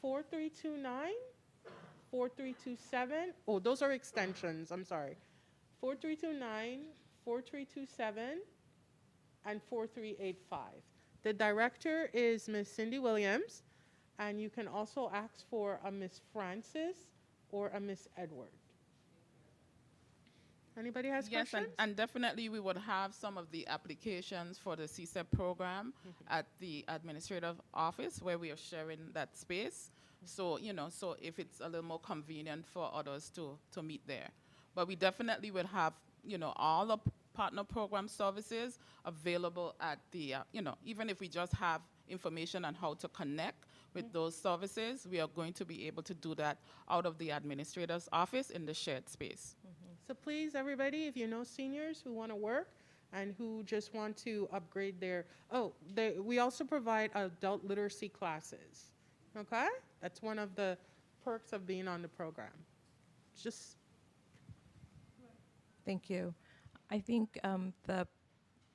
774-4329-4327. Oh, those are extensions. I'm sorry. 4329-4327 and 4385. The director is Ms. Cindy Williams, and you can also ask for a Miss Francis or a Miss Edward. Anybody has questions? Yes, and definitely we would have some of the applications for the CSEP program at the administrative office where we are sharing that space. So, so if it's a little more convenient for others to meet there. But we definitely would have, all the partner program services available at the, even if we just have information on how to connect with those services, we are going to be able to do that out of the administrator's office in the shared space. So please, everybody, if you know seniors who want to work and who just want to upgrade their, we also provide adult literacy classes, okay? That's one of the perks of being on the program. Just. Thank you. I think the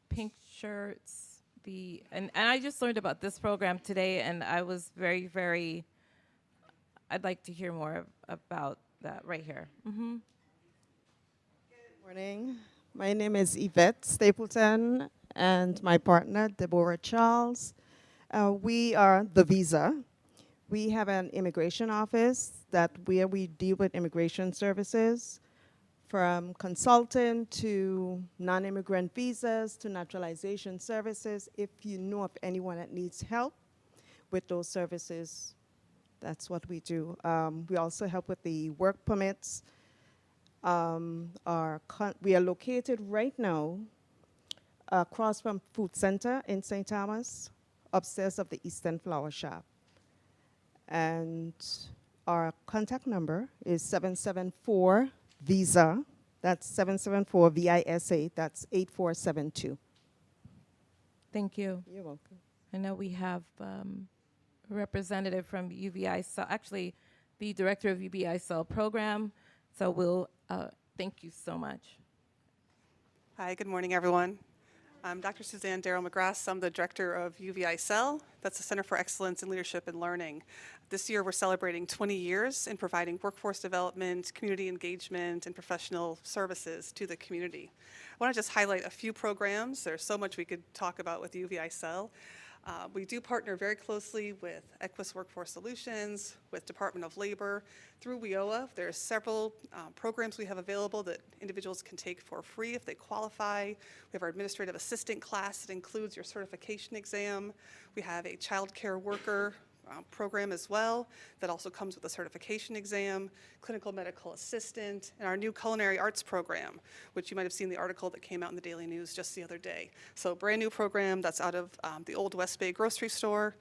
pink shirts, and I just learned about this program today, and I was very, very I'd like to hear more about that right here. Morning. My name is Yvette Stapleton and my partner, Deborah Charles. We are the Visa. We have an immigration office where we deal with immigration services, from consultant to non-immigrant visas to naturalization services. If you know of anyone that needs help with those services, that's what we do. We also help with the work permits. We are located right now across from Food Center in St. Thomas, upstairs of the Eastern Flower Shop. And our contact number is 774-VISA. That's 774-VISA. That's 8472. Thank you. You're welcome. I know we have a representative from UVI Cell, actually the director of UVI Cell program. So we'll, thank you so much. Hi, good morning, everyone. I'm Dr. Suzanne Darrow McGrath. I'm the director of UVI Cell. That's the Center for Excellence in Leadership and Learning. This year, we're celebrating 20 years in providing workforce development, community engagement, and professional services to the community. I want to just highlight a few programs. There's so much we could talk about with UVI Cell. We do partner very closely with Equus Workforce Solutions, with Department of Labor. Through WIOA, there are several programs we have available that individuals can take for free if they qualify. We have our administrative assistant class that includes your certification exam. We have a child care worker program as well that also comes with a certification exam, clinical medical assistant, and our new culinary arts program, which you might have seen the article that came out in the Daily News just the other day. So brand new program that's out of the old West Bay grocery store.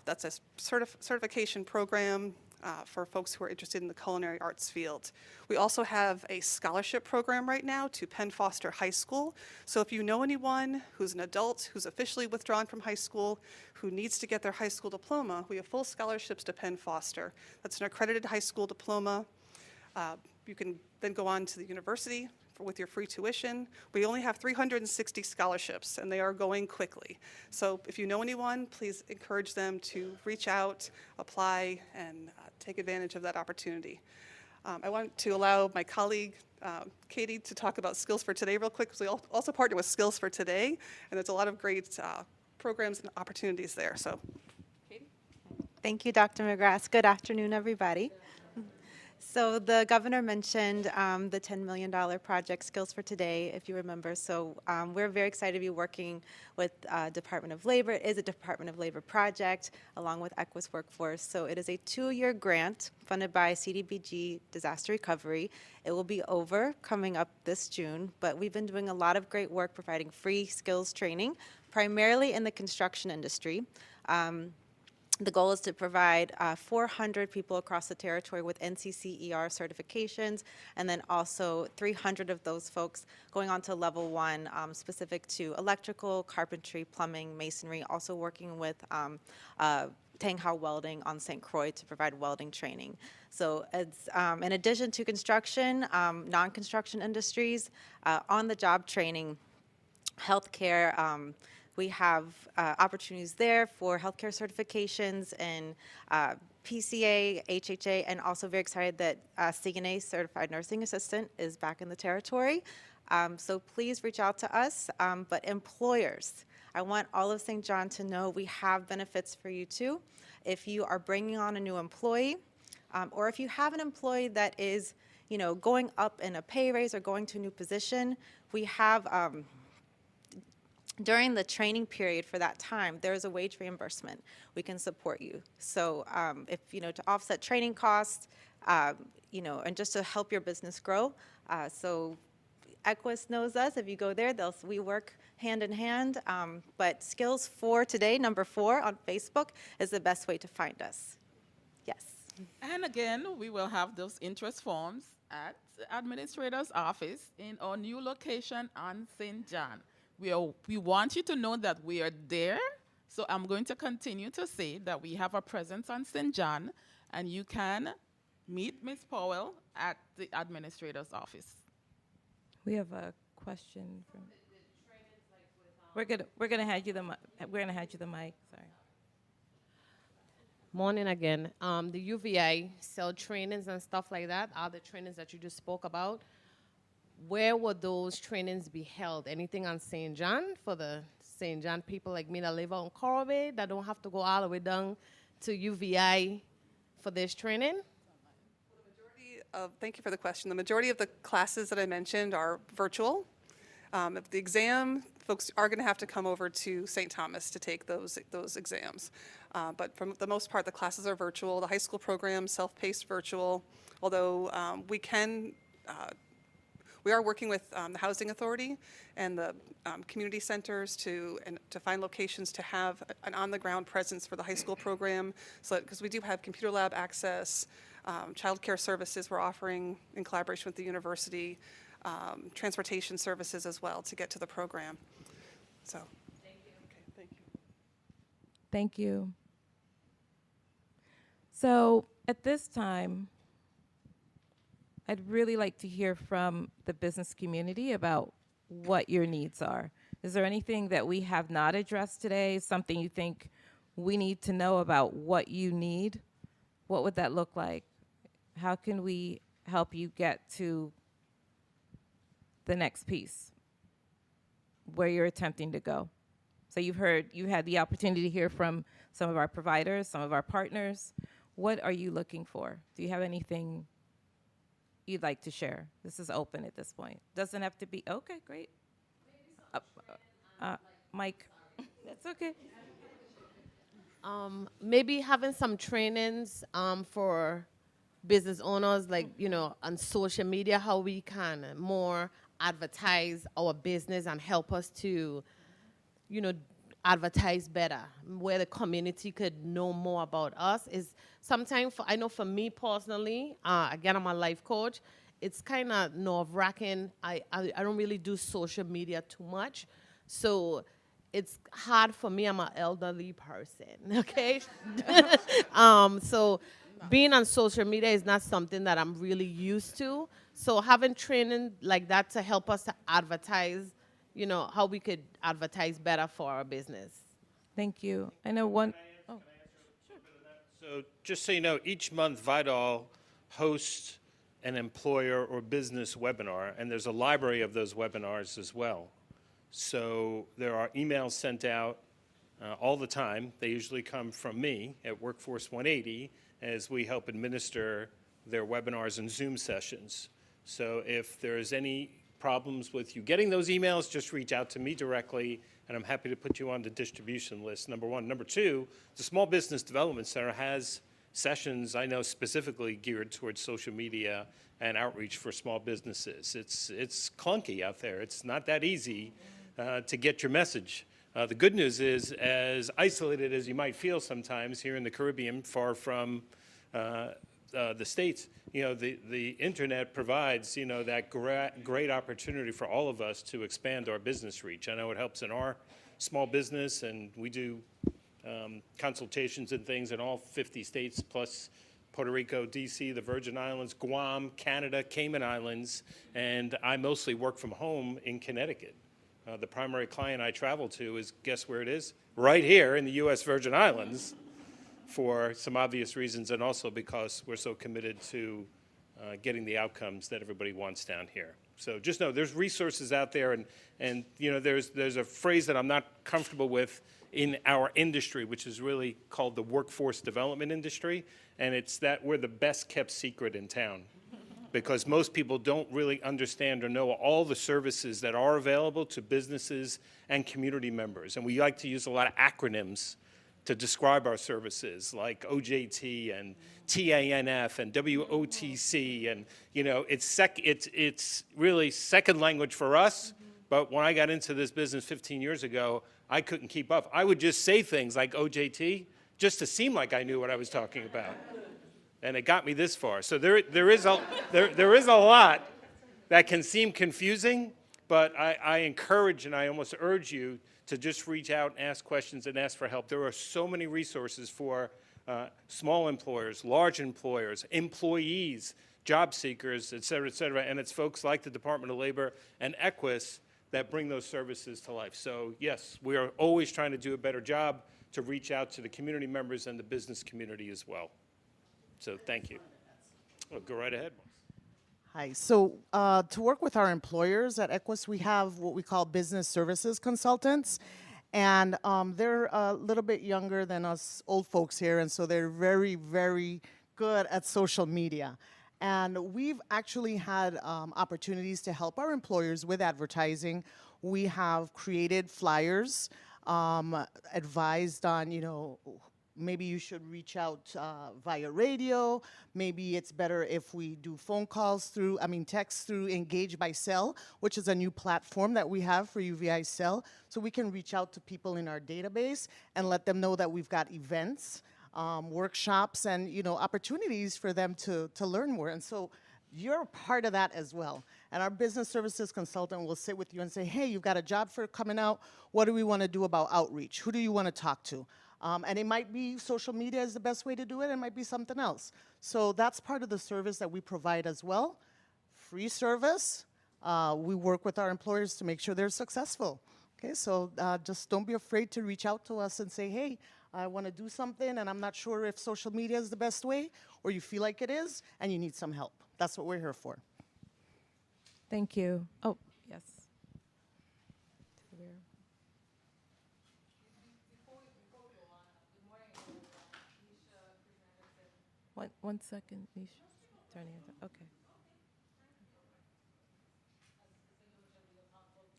That's a certification program for folks who are interested in the culinary arts field. We also have a scholarship program right now to Penn Foster High School. So if you know anyone who's an adult who's officially withdrawn from high school, who needs to get their high school diploma, we have full scholarships to Penn Foster. That's an accredited high school diploma. You can then go on to the university with your free tuition. We only have 360 scholarships, and they are going quickly. So if you know anyone, please encourage them to reach out, apply, and take advantage of that opportunity. I want to allow my colleague, Katie, to talk about Skills for Today real quick, because we also partner with Skills for Today, and there's a lot of great programs and opportunities there. So, Katie? Thank you, Dr. McGrath. Good afternoon, everybody. So the governor mentioned the $10 million project, Skills for Today, if you remember. So we're very excited to be working with Department of Labor. It is a Department of Labor project along with Equus Workforce. So it is a 2-year grant funded by CDBG Disaster Recovery. It will be over coming up this June, but we've been doing a lot of great work providing free skills training, primarily in the construction industry. The goal is to provide 400 people across the territory with NCCER certifications, and then also 300 of those folks going on to level 1, specific to electrical, carpentry, plumbing, masonry, also working with Tang Hao Welding on St. Croix to provide welding training. So it's, in addition to construction, non-construction industries, on-the-job training, healthcare, we have opportunities there for healthcare certifications and PCA, HHA, and also very excited that CNA, Certified Nursing Assistant, is back in the territory. So please reach out to us. But employers, I want all of St. John to know we have benefits for you too. If you are bringing on a new employee, or if you have an employee that is, going up in a pay raise or going to a new position, we have during the training period for that time, there is a wage reimbursement. We can support you. So if, to offset training costs, and just to help your business grow. So Equus knows us. If you go there, we work hand in hand. But Skills for Today, number 4 on Facebook is the best way to find us. Yes. And again, we will have those interest forms at the administrator's office in our new location on St. John. We want you to know that we are there, so I'm going to continue to say that we have a presence on St. John, and you can meet Ms. Powell at the administrator's office. We have a question from. We're gonna hand you the mic. Sorry. Morning again. The UVI sell trainings and stuff like that, all the trainings that you just spoke about. Where would those trainings be held? Anything on St. John for the St. John people like me that live out in Coral Bay that don't have to go all the way down to UVI for this training? Thank you for the question. The majority of the classes that I mentioned are virtual. If the exam, folks are going to have to come over to St. Thomas to take those exams. But for the most part, the classes are virtual. The high school program, self-paced virtual, although we are working with the Housing Authority and the community centers to find locations to have an on-the-ground presence for the high school program, because we do have computer lab access, child care services we're offering in collaboration with the university, transportation services as well to get to the program. So, thank you. Okay, thank you. Thank you. So at this time, I'd really like to hear from the business community about what your needs are. Is there anything that we have not addressed today, something you think we need to know about what you need? What would that look like? How can we help you get to the next piece where you're attempting to go? So you had the opportunity to hear from some of our providers, some of our partners. What are you looking for? Do you have anything you'd like to share? This is open at this point. Doesn't have to be, okay, great. Mike, that's okay. Maybe having some trainings for business owners, like, on social media, how we can more advertise our business and help us to, advertise better, where the community could know more about us. Is sometimes, I know for me personally, again, I'm a life coach, it's kind of nerve-wracking. I don't really do social media too much, so it's hard for me. I'm an elderly person, okay? So being on social media is not something that I'm really used to. So having training like that to help us to advertise, how we could advertise better for our business. Thank you. I know one. Oh, sure. So just so you know, each month Vidal hosts an employer or business webinar, and there's a library of those webinars as well. So there are emails sent out all the time. They usually come from me at Workforce 180 as we help administer their webinars and Zoom sessions. So if there's any problems with you getting those emails, just reach out to me directly, and I'm happy to put you on the distribution list, number one. Number two, the Small Business Development Center has sessions, I know, specifically geared towards social media and outreach for small businesses. It's clunky out there. It's not that easy to get your message. The good news is, as isolated as you might feel sometimes here in the Caribbean, far from the States, the internet provides, that great opportunity for all of us to expand our business reach. I know it helps in our small business, and we do consultations and things in all 50 states, plus Puerto Rico, DC, the Virgin Islands, Guam, Canada, Cayman Islands, and I mostly work from home in Connecticut. The primary client I travel to is, guess where it is? Right here in the U.S. Virgin Islands, for some obvious reasons, and also because we're so committed to getting the outcomes that everybody wants down here. So just know there's resources out there, and there's a phrase that I'm not comfortable with in our industry, which is really called the workforce development industry, and it's that we're the best kept secret in town, because most people don't really understand or know all the services that are available to businesses and community members. And we like to use a lot of acronyms to describe our services, like OJT and TANF and WOTC, and it's really second language for us. But when I got into this business 15 years ago, I couldn't keep up. I would just say things like OJT just to seem like I knew what I was talking about, and it got me this far. So there is a lot that can seem confusing, but I encourage and I almost urge you to just reach out and ask questions and ask for help. There are so many resources for small employers, large employers, employees, job seekers, et cetera, and it's folks like the Department of Labor and Equus that bring those services to life. So yes, we are always trying to do a better job. to reach out to the community members and the business community as well. So thank you. Oh, go right ahead. Hi. So to work with our employers at Equus, we have what we call business services consultants. And they're a little bit younger than us old folks here, and so they're very, very good at social media. And we've actually had opportunities to help our employers with advertising. We have created flyers, advised on, you know, maybe you should reach out via radio. Maybe it's better if we do phone calls through, text through Engage by Cell, which is a new platform that we have for UVI Cell. So we can reach out to people in our database and let them know that we've got events, workshops, and, you know, opportunities for them to learn more. And so you're a part of that as well. And our business services consultant will sit with you and say, hey, you've got a job fair coming out. What do we want to do about outreach? Who do you want to talk to? And it might be social media is the best way to do it. It might be something else. So that's part of the service that we provide as well. Free service. We work with our employers to make sure they're successful. Okay, so just don't be afraid to reach out to us and say, hey, I want to do something and I'm not sure if social media is the best way, or you feel like it is and you need some help. That's what we're here for. Thank you. Oh, yes. One second, Nisha. Turning it. Okay.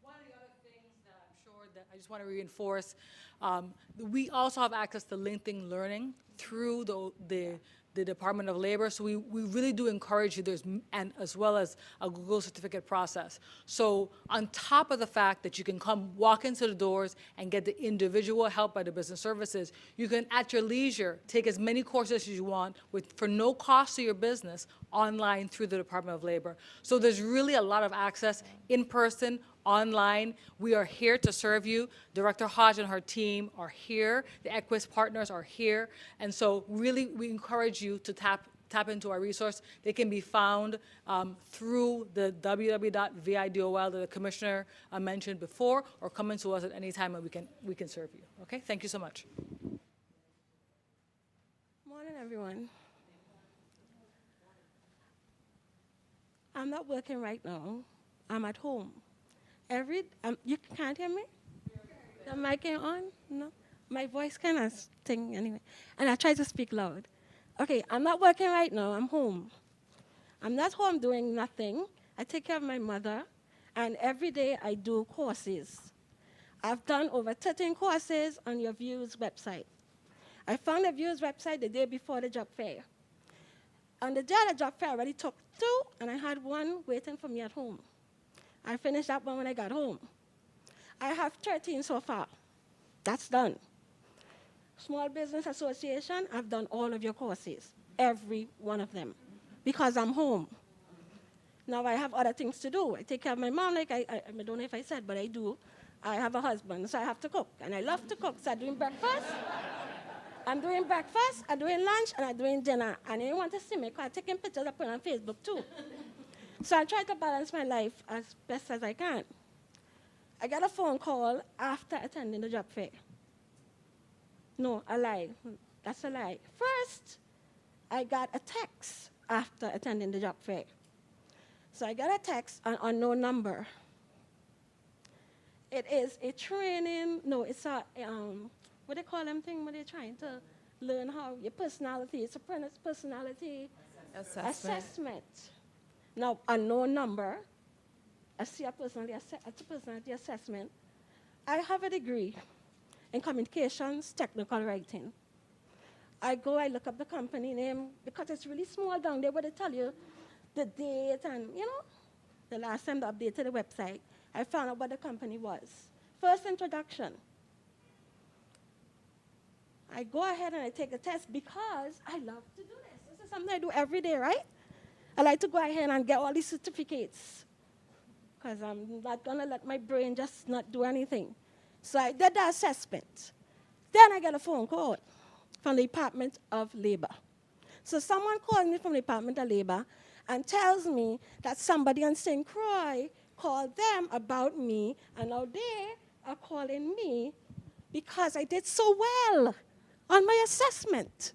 One of the other things that I'm sure that I just want to reinforce, we also have access to LinkedIn Learning through the Department of Labor. So we really do encourage you, and as well as a Google certificate process. So on top of the fact that you can come walk into the doors and get the individual help by the business services, you can at your leisure take as many courses as you want for no cost to your business online through the Department of Labor. So there's really a lot of access in person, online. We are here to serve you. Director Hodge and her team are here. The Equus partners are here. And so really we encourage you to tap into our resource. They can be found through the www.vidol that the commissioner mentioned before, or come into us at any time and we can serve you. Okay, thank you so much. Morning, everyone. I'm not working right now. I'm at home. You can't hear me? The mic ain't on? No? My voice kind of sting anyway. And I try to speak loud. Okay, I'm not working right now. I'm home. I'm not home doing nothing. I take care of my mother, and every day I do courses. I've done over 13 courses on your Views website. I found the Views website the day before the job fair. On the day of the job fair, I already took 2, and I had 1 waiting for me at home. I finished that one when I got home. I have 13 so far. That's done. Small Business Association, I've done all of your courses, every one of them, because I'm home. Now I have other things to do. I take care of my mom, like I don't know if I said, but I do. I have a husband, so I have to cook, and I love to cook, so I'm doing breakfast. I'm doing breakfast, I'm doing lunch, and I'm doing dinner. And you want to see me, because I'm taking pictures I put on Facebook too. So I try to balance my life as best as I can. I got a phone call after attending the job fair. No, a lie. That's a lie. First, I got a text after attending the job fair. So I got a text, an unknown number. It is a training, no, it's a, what do they call them thing when they're trying to learn how your personality, it's a personality assessment. Now, unknown number, I see a personality assessment. I have a degree in communications, technical writing. I look up the company name, because it's really small down there where they tell you the date and, you know, the last time they updated the website, I found out what the company was. First introduction. I go ahead and I take the test because I love to do this. This is something I do every day, right? I like to go ahead and get all these certificates because I'm not going to let my brain just not do anything. So I did the assessment. Then I get a phone call from the Department of Labor. So someone calls me from the Department of Labor and tells me that somebody on St. Croix called them about me, and now they are calling me because I did so well on my assessment.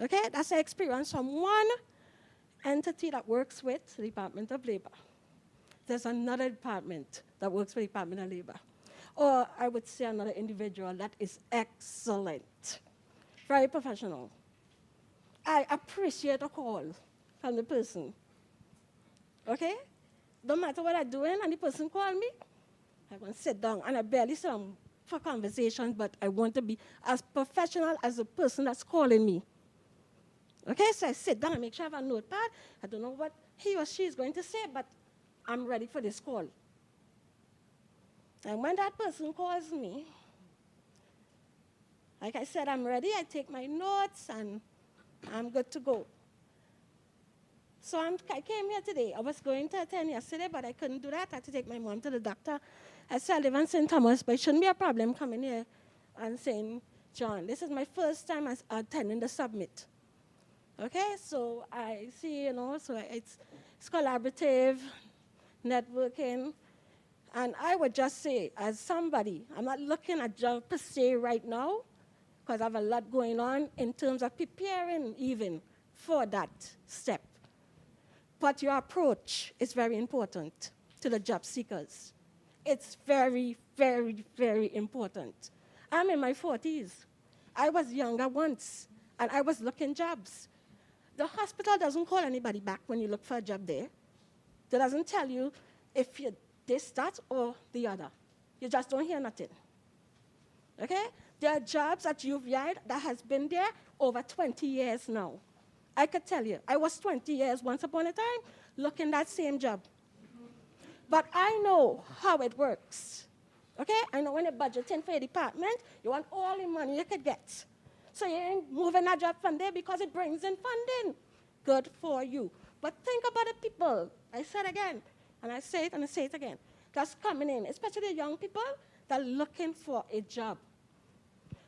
Okay, that's an experience from one entity that works with the Department of Labor. There's another department that works for the Department of Labor. Or I would say another individual that is excellent, very professional. I appreciate a call from the person. Okay? No matter what I'm doing and the person call me, I want to sit down and I barely sit down for conversations, but I want to be as professional as the person that's calling me. Okay, so I sit down and make sure I have a notepad. I don't know what he or she is going to say, but I'm ready for this call. And when that person calls me, like I said, I'm ready. I take my notes and I'm good to go. So I came here today. I was going to attend yesterday, but I couldn't do that. I had to take my mom to the doctor. I said I live in St. Thomas, but it shouldn't be a problem coming here and saying, John, this is my first time as attending the summit. Okay, so I see, so it's collaborative, networking. And I would just say, as somebody, I'm not looking at job per se right now, because I have a lot going on in terms of preparing even for that step. But your approach is very important to the job seekers. It's very, very, very important. I'm in my 40s. I was younger once, and I was looking jobs. The hospital doesn't call anybody back when you look for a job there. It doesn't tell you if you're this, that, or the other. You just don't hear nothing. Okay? There are jobs at UVI that has been there over 20 years now. I could tell you, I was 20 years once upon a time looking that same job. But I know how it works. Okay? I know when you're budgeting for a department, you want all the money you could get. So you ain't moving that job from there because it brings in funding. Good for you. But think about the people. I said again, and I say it and I say it again, that's coming in, especially the young people that are looking for a job.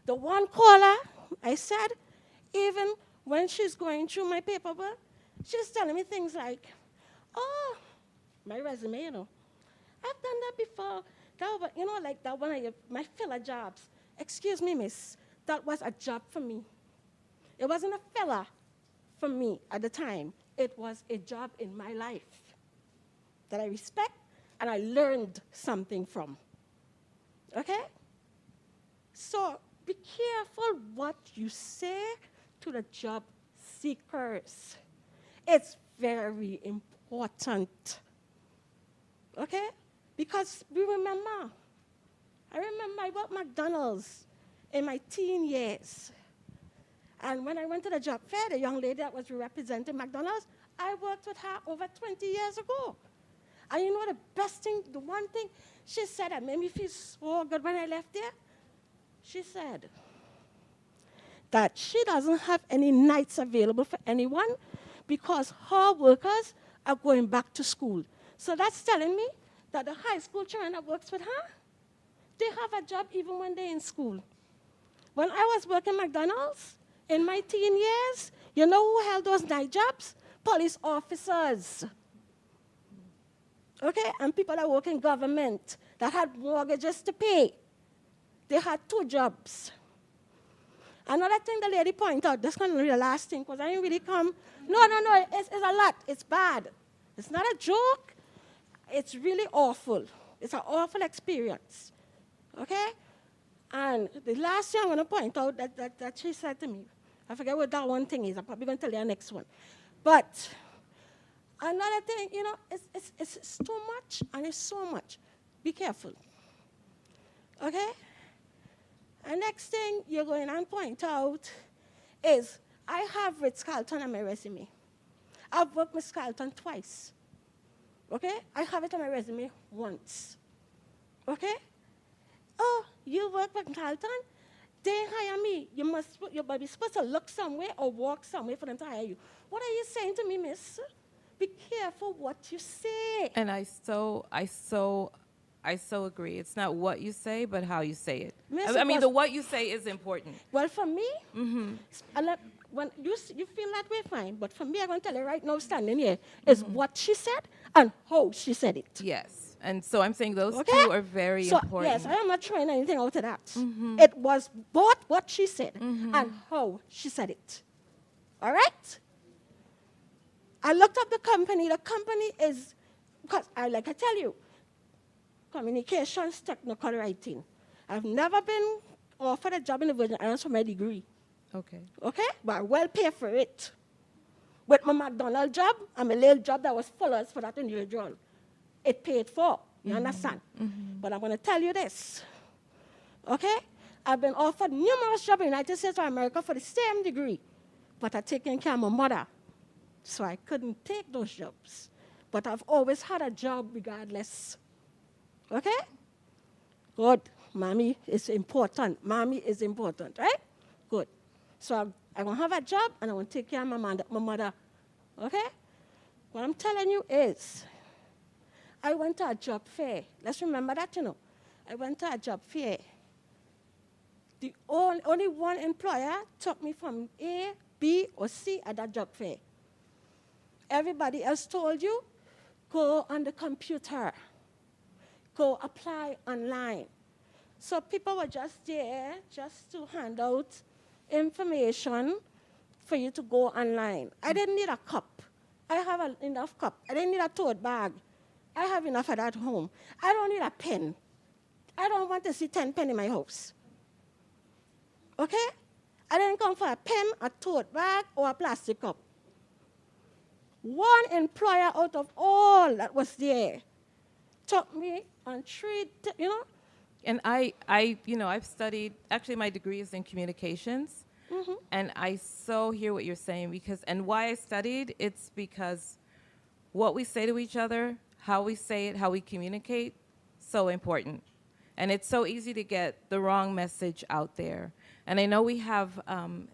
The one caller, I said, even when she's going through my paperwork, she's telling me things like, oh, my resume, I've done that before. That was, like that one of my filler jobs. Excuse me, miss, that was a job for me. It wasn't a filler for me at the time. It was a job in my life that I respect and I learned something from. Okay? So be careful what you say to the job seekers. It's very important. Okay? Because I remember I worked McDonald's in my teen years. And when I went to the job fair, the young lady that was representing McDonald's, I worked with her over 20 years ago. And you know the best thing, the one thing she said that made me feel so good when I left there? She said that she doesn't have any nights available for anyone because her workers are going back to school. So that's telling me that the high school children that works with her, they have a job even when they're in school. When I was working McDonald's in my teen years, you know who held those night jobs? Police officers. Okay, and people that work in government that had mortgages to pay. They had 2 jobs. Another thing the lady pointed out, this is going to be the last thing, because I didn't really come. No, it's a lot. It's bad. It's not a joke. It's really awful. It's an awful experience. Okay? And the last thing I want to point out that she said to me, I forget what that one thing is. I'm probably going to tell you the next one. But another thing, it's too much and it's so much. Be careful. Okay? And next thing you're going to point out is I have Ritz-Carlton on my resume. I've worked with Carlton twice. Okay? I have it on my resume once. Okay? Oh, you work with Carlton? They hire me. You must be supposed to look somewhere or walk somewhere for them to hire you. What are you saying to me, miss? Be careful what you say. And I so agree. It's not what you say, but how you say it. Miss, I mean, the what you say is important. Well, for me, when you feel that way, fine. But for me, I'm going to tell you right now, standing here, is what she said and how she said it. Yes. And so I'm saying those Okay? two are very So, important. yes, I am not throwing anything out of that. It was both what she said and how she said it. All right? I looked up the company. The company is, because like I tell you, communications, technical writing. I've never been offered a job in the Virgin Islands for my degree. Okay. Okay? But I well pay for it. With my McDonald's job and my little job that was full for that individual, it paid for. You understand? But I'm going to tell you this. Okay? I've been offered numerous jobs in the United States of America for the same degree, but I've taken care of my mother, so I couldn't take those jobs. But I've always had a job regardless. Okay? Good. Mommy is important. Mommy is important, right? Good. So I want to have a job, and I want to take care of my mother. Okay? What I'm telling you is, I went to a job fair. Let's remember that, you know. I went to a job fair. The only one employer took me from A, B, or C at that job fair. Everybody else told you, go on the computer. Go apply online. So people were just there just to hand out information for you to go online. I didn't need a cup. I have enough cup. I didn't need a tote bag. I have enough of that at home. I don't need a pen. I don't want to see 10 pens in my house. Okay? I didn't come for a pen, a tote bag, or a plastic cup. One employer out of all that was there took me on And I've studied, actually my degree is in communications, and I so hear what you're saying and why I studied, it's because what we say to each other, how we say it, how we communicate, so important. And it's so easy to get the wrong message out there. And I know we have,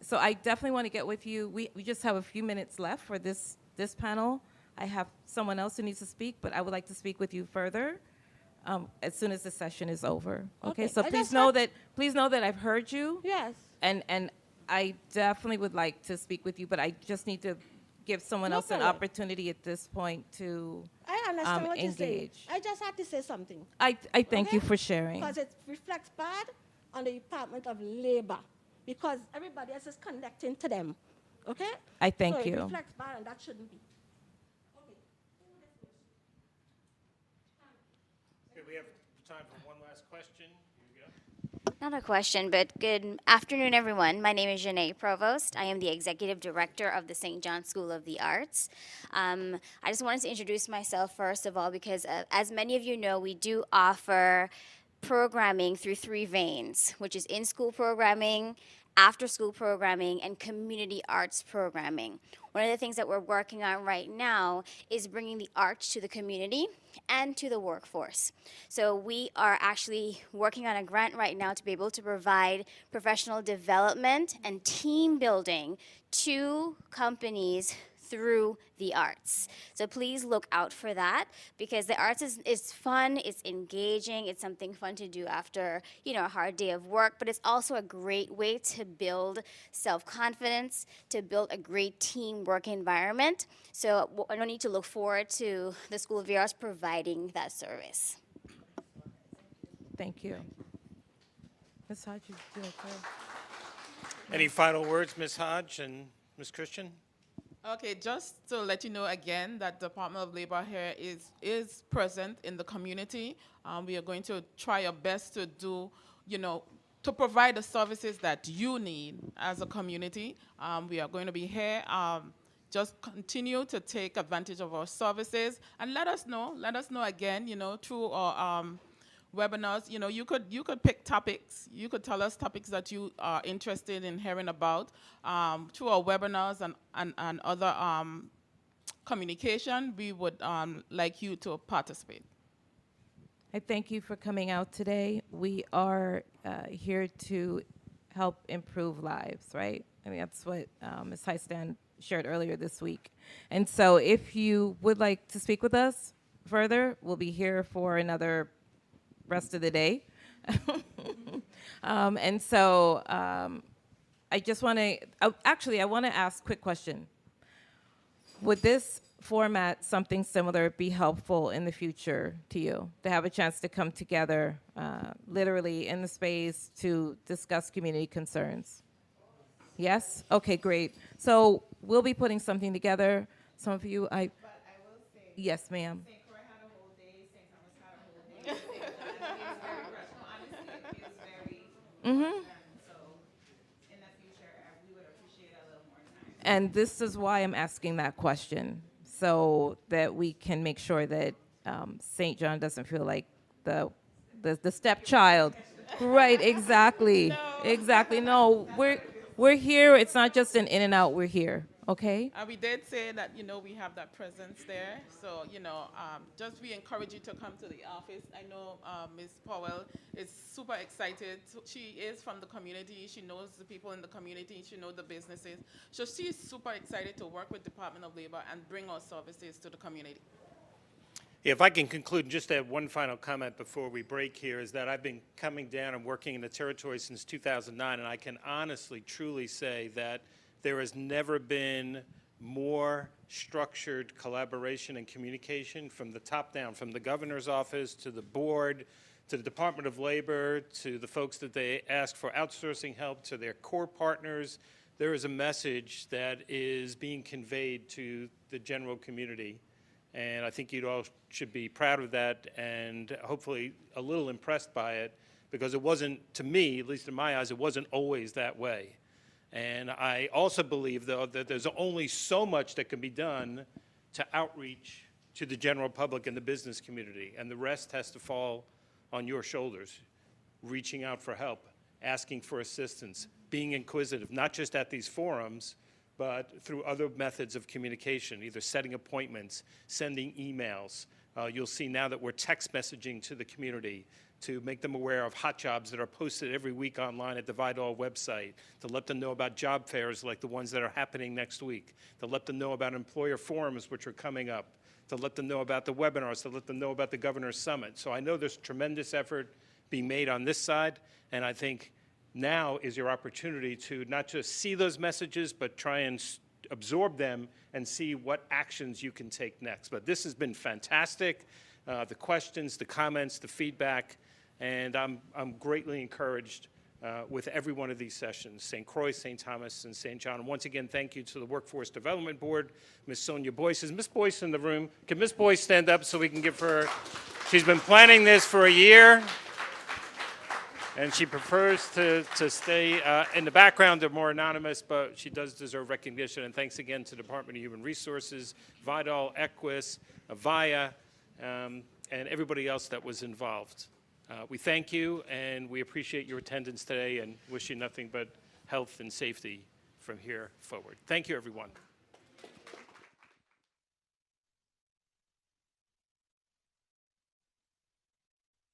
so I definitely want to get with you. We just have a few minutes left for this panel. I have someone else who needs to speak, but I would like to speak with you further as soon as the session is over. Okay, so please know that I've heard you. Yes. And I definitely would like to speak with you, but I just need to give someone else an opportunity at this point to I understand what you're saying. engage. I just had to say something. I thank you for sharing. Because it reflects bad on the Department of Labor, because everybody else is connecting to them. Okay? I thank so you. It reflects bad, and that shouldn't be. Okay, we have time for one last question. Here we go. Not a question, but good afternoon, everyone. My name is Janae Provost. I am the Executive Director of the St. John School of the Arts. I just wanted to introduce myself first of all because as many of you know, we do offer programming through 3 veins, which is in-school programming, after-school programming, and community arts programming. One of the things that we're working on right now is bringing the arts to the community and to the workforce. So we are actually working on a grant right now to be able to provide professional development and team building to companies through the arts. So please look out for that, because the arts is fun, it's engaging, it's something fun to do after, a hard day of work, but it's also a great way to build self-confidence, to build a great teamwork environment. So I don't need to look forward to the School of the Arts providing that service. Thank you. Ms. Hodge, you do okay. Any final words, Ms. Hodge and Ms. Christian? Okay, just to let you know again that the Department of Labor here is present in the community. We are going to try our best to do, to provide the services that you need as a community. We are going to be here. Just continue to take advantage of our services and let us know again, through our webinars. You could pick topics. You could tell us topics that you are interested in hearing about through our webinars and other communication. We would like you to participate. I thank you for coming out today. We are here to help improve lives, right? I mean, that's what Ms. Heistan shared earlier this week. And so if you would like to speak with us further, we'll be here for another rest of the day. And so I just want to, I want to ask a quick question. Would this format something similar be helpful in the future to you, to have a chance to come together literally in the space to discuss community concerns? Yes? Okay, great. So we'll be putting something together. Some of you, yes, ma'am. Mm-hmm. And this is why I'm asking that question, so that we can make sure that St. John doesn't feel like the stepchild. Right, exactly. No. Exactly. No, we're here. It's not just an in and out, we're here. Okay? We did say that, we have that presence there. So, just we encourage you to come to the office. I know Ms. Powell is super excited. She is from the community. She knows the people in the community. She knows the businesses. So she's super excited to work with Department of Labor and bring our services to the community. If I can conclude, just add one final comment before we break here, is that I've been coming down and working in the territory since 2009, and I can honestly, truly say that there has never been more structured collaboration and communication from the top down, from the governor's office to the board, to the Department of Labor, to the folks that they ask for outsourcing help, to their core partners. There is a message that is being conveyed to the general community. And I think you all should be proud of that and hopefully a little impressed by it, because it wasn't, to me, at least in my eyes, it wasn't always that way. And I also believe, though, that there's only so much that can be done to outreach to the general public and the business community, and the rest has to fall on your shoulders, reaching out for help, asking for assistance, being inquisitive, not just at these forums, but through other methods of communication, either setting appointments, sending emails. You'll see now that we're text messaging to the community to make them aware of hot jobs that are posted every week online at the Vidal website, to let them know about job fairs like the ones that are happening next week, to let them know about employer forums which are coming up, to let them know about the webinars, to let them know about the Governor's Summit. So I know there's tremendous effort being made on this side, and I think now is your opportunity to not just see those messages, but try and absorb them and see what actions you can take next. But this has been fantastic, the questions, the comments, the feedback, and I'm greatly encouraged with every one of these sessions, St. Croix, St. Thomas, and St. John. And once again, thank you to the Workforce Development Board, Ms. Sonia Boyce. Is Ms. Boyce in the room? Can Ms. Boyce stand up so we can give her, she's been planning this for a year. And she prefers to stay in the background. They're more anonymous, but she does deserve recognition. And thanks again to the Department of Human Resources, Vidal, Equus, Avaya, and everybody else that was involved. We thank you, and we appreciate your attendance today and wish you nothing but health and safety from here forward. Thank you, everyone.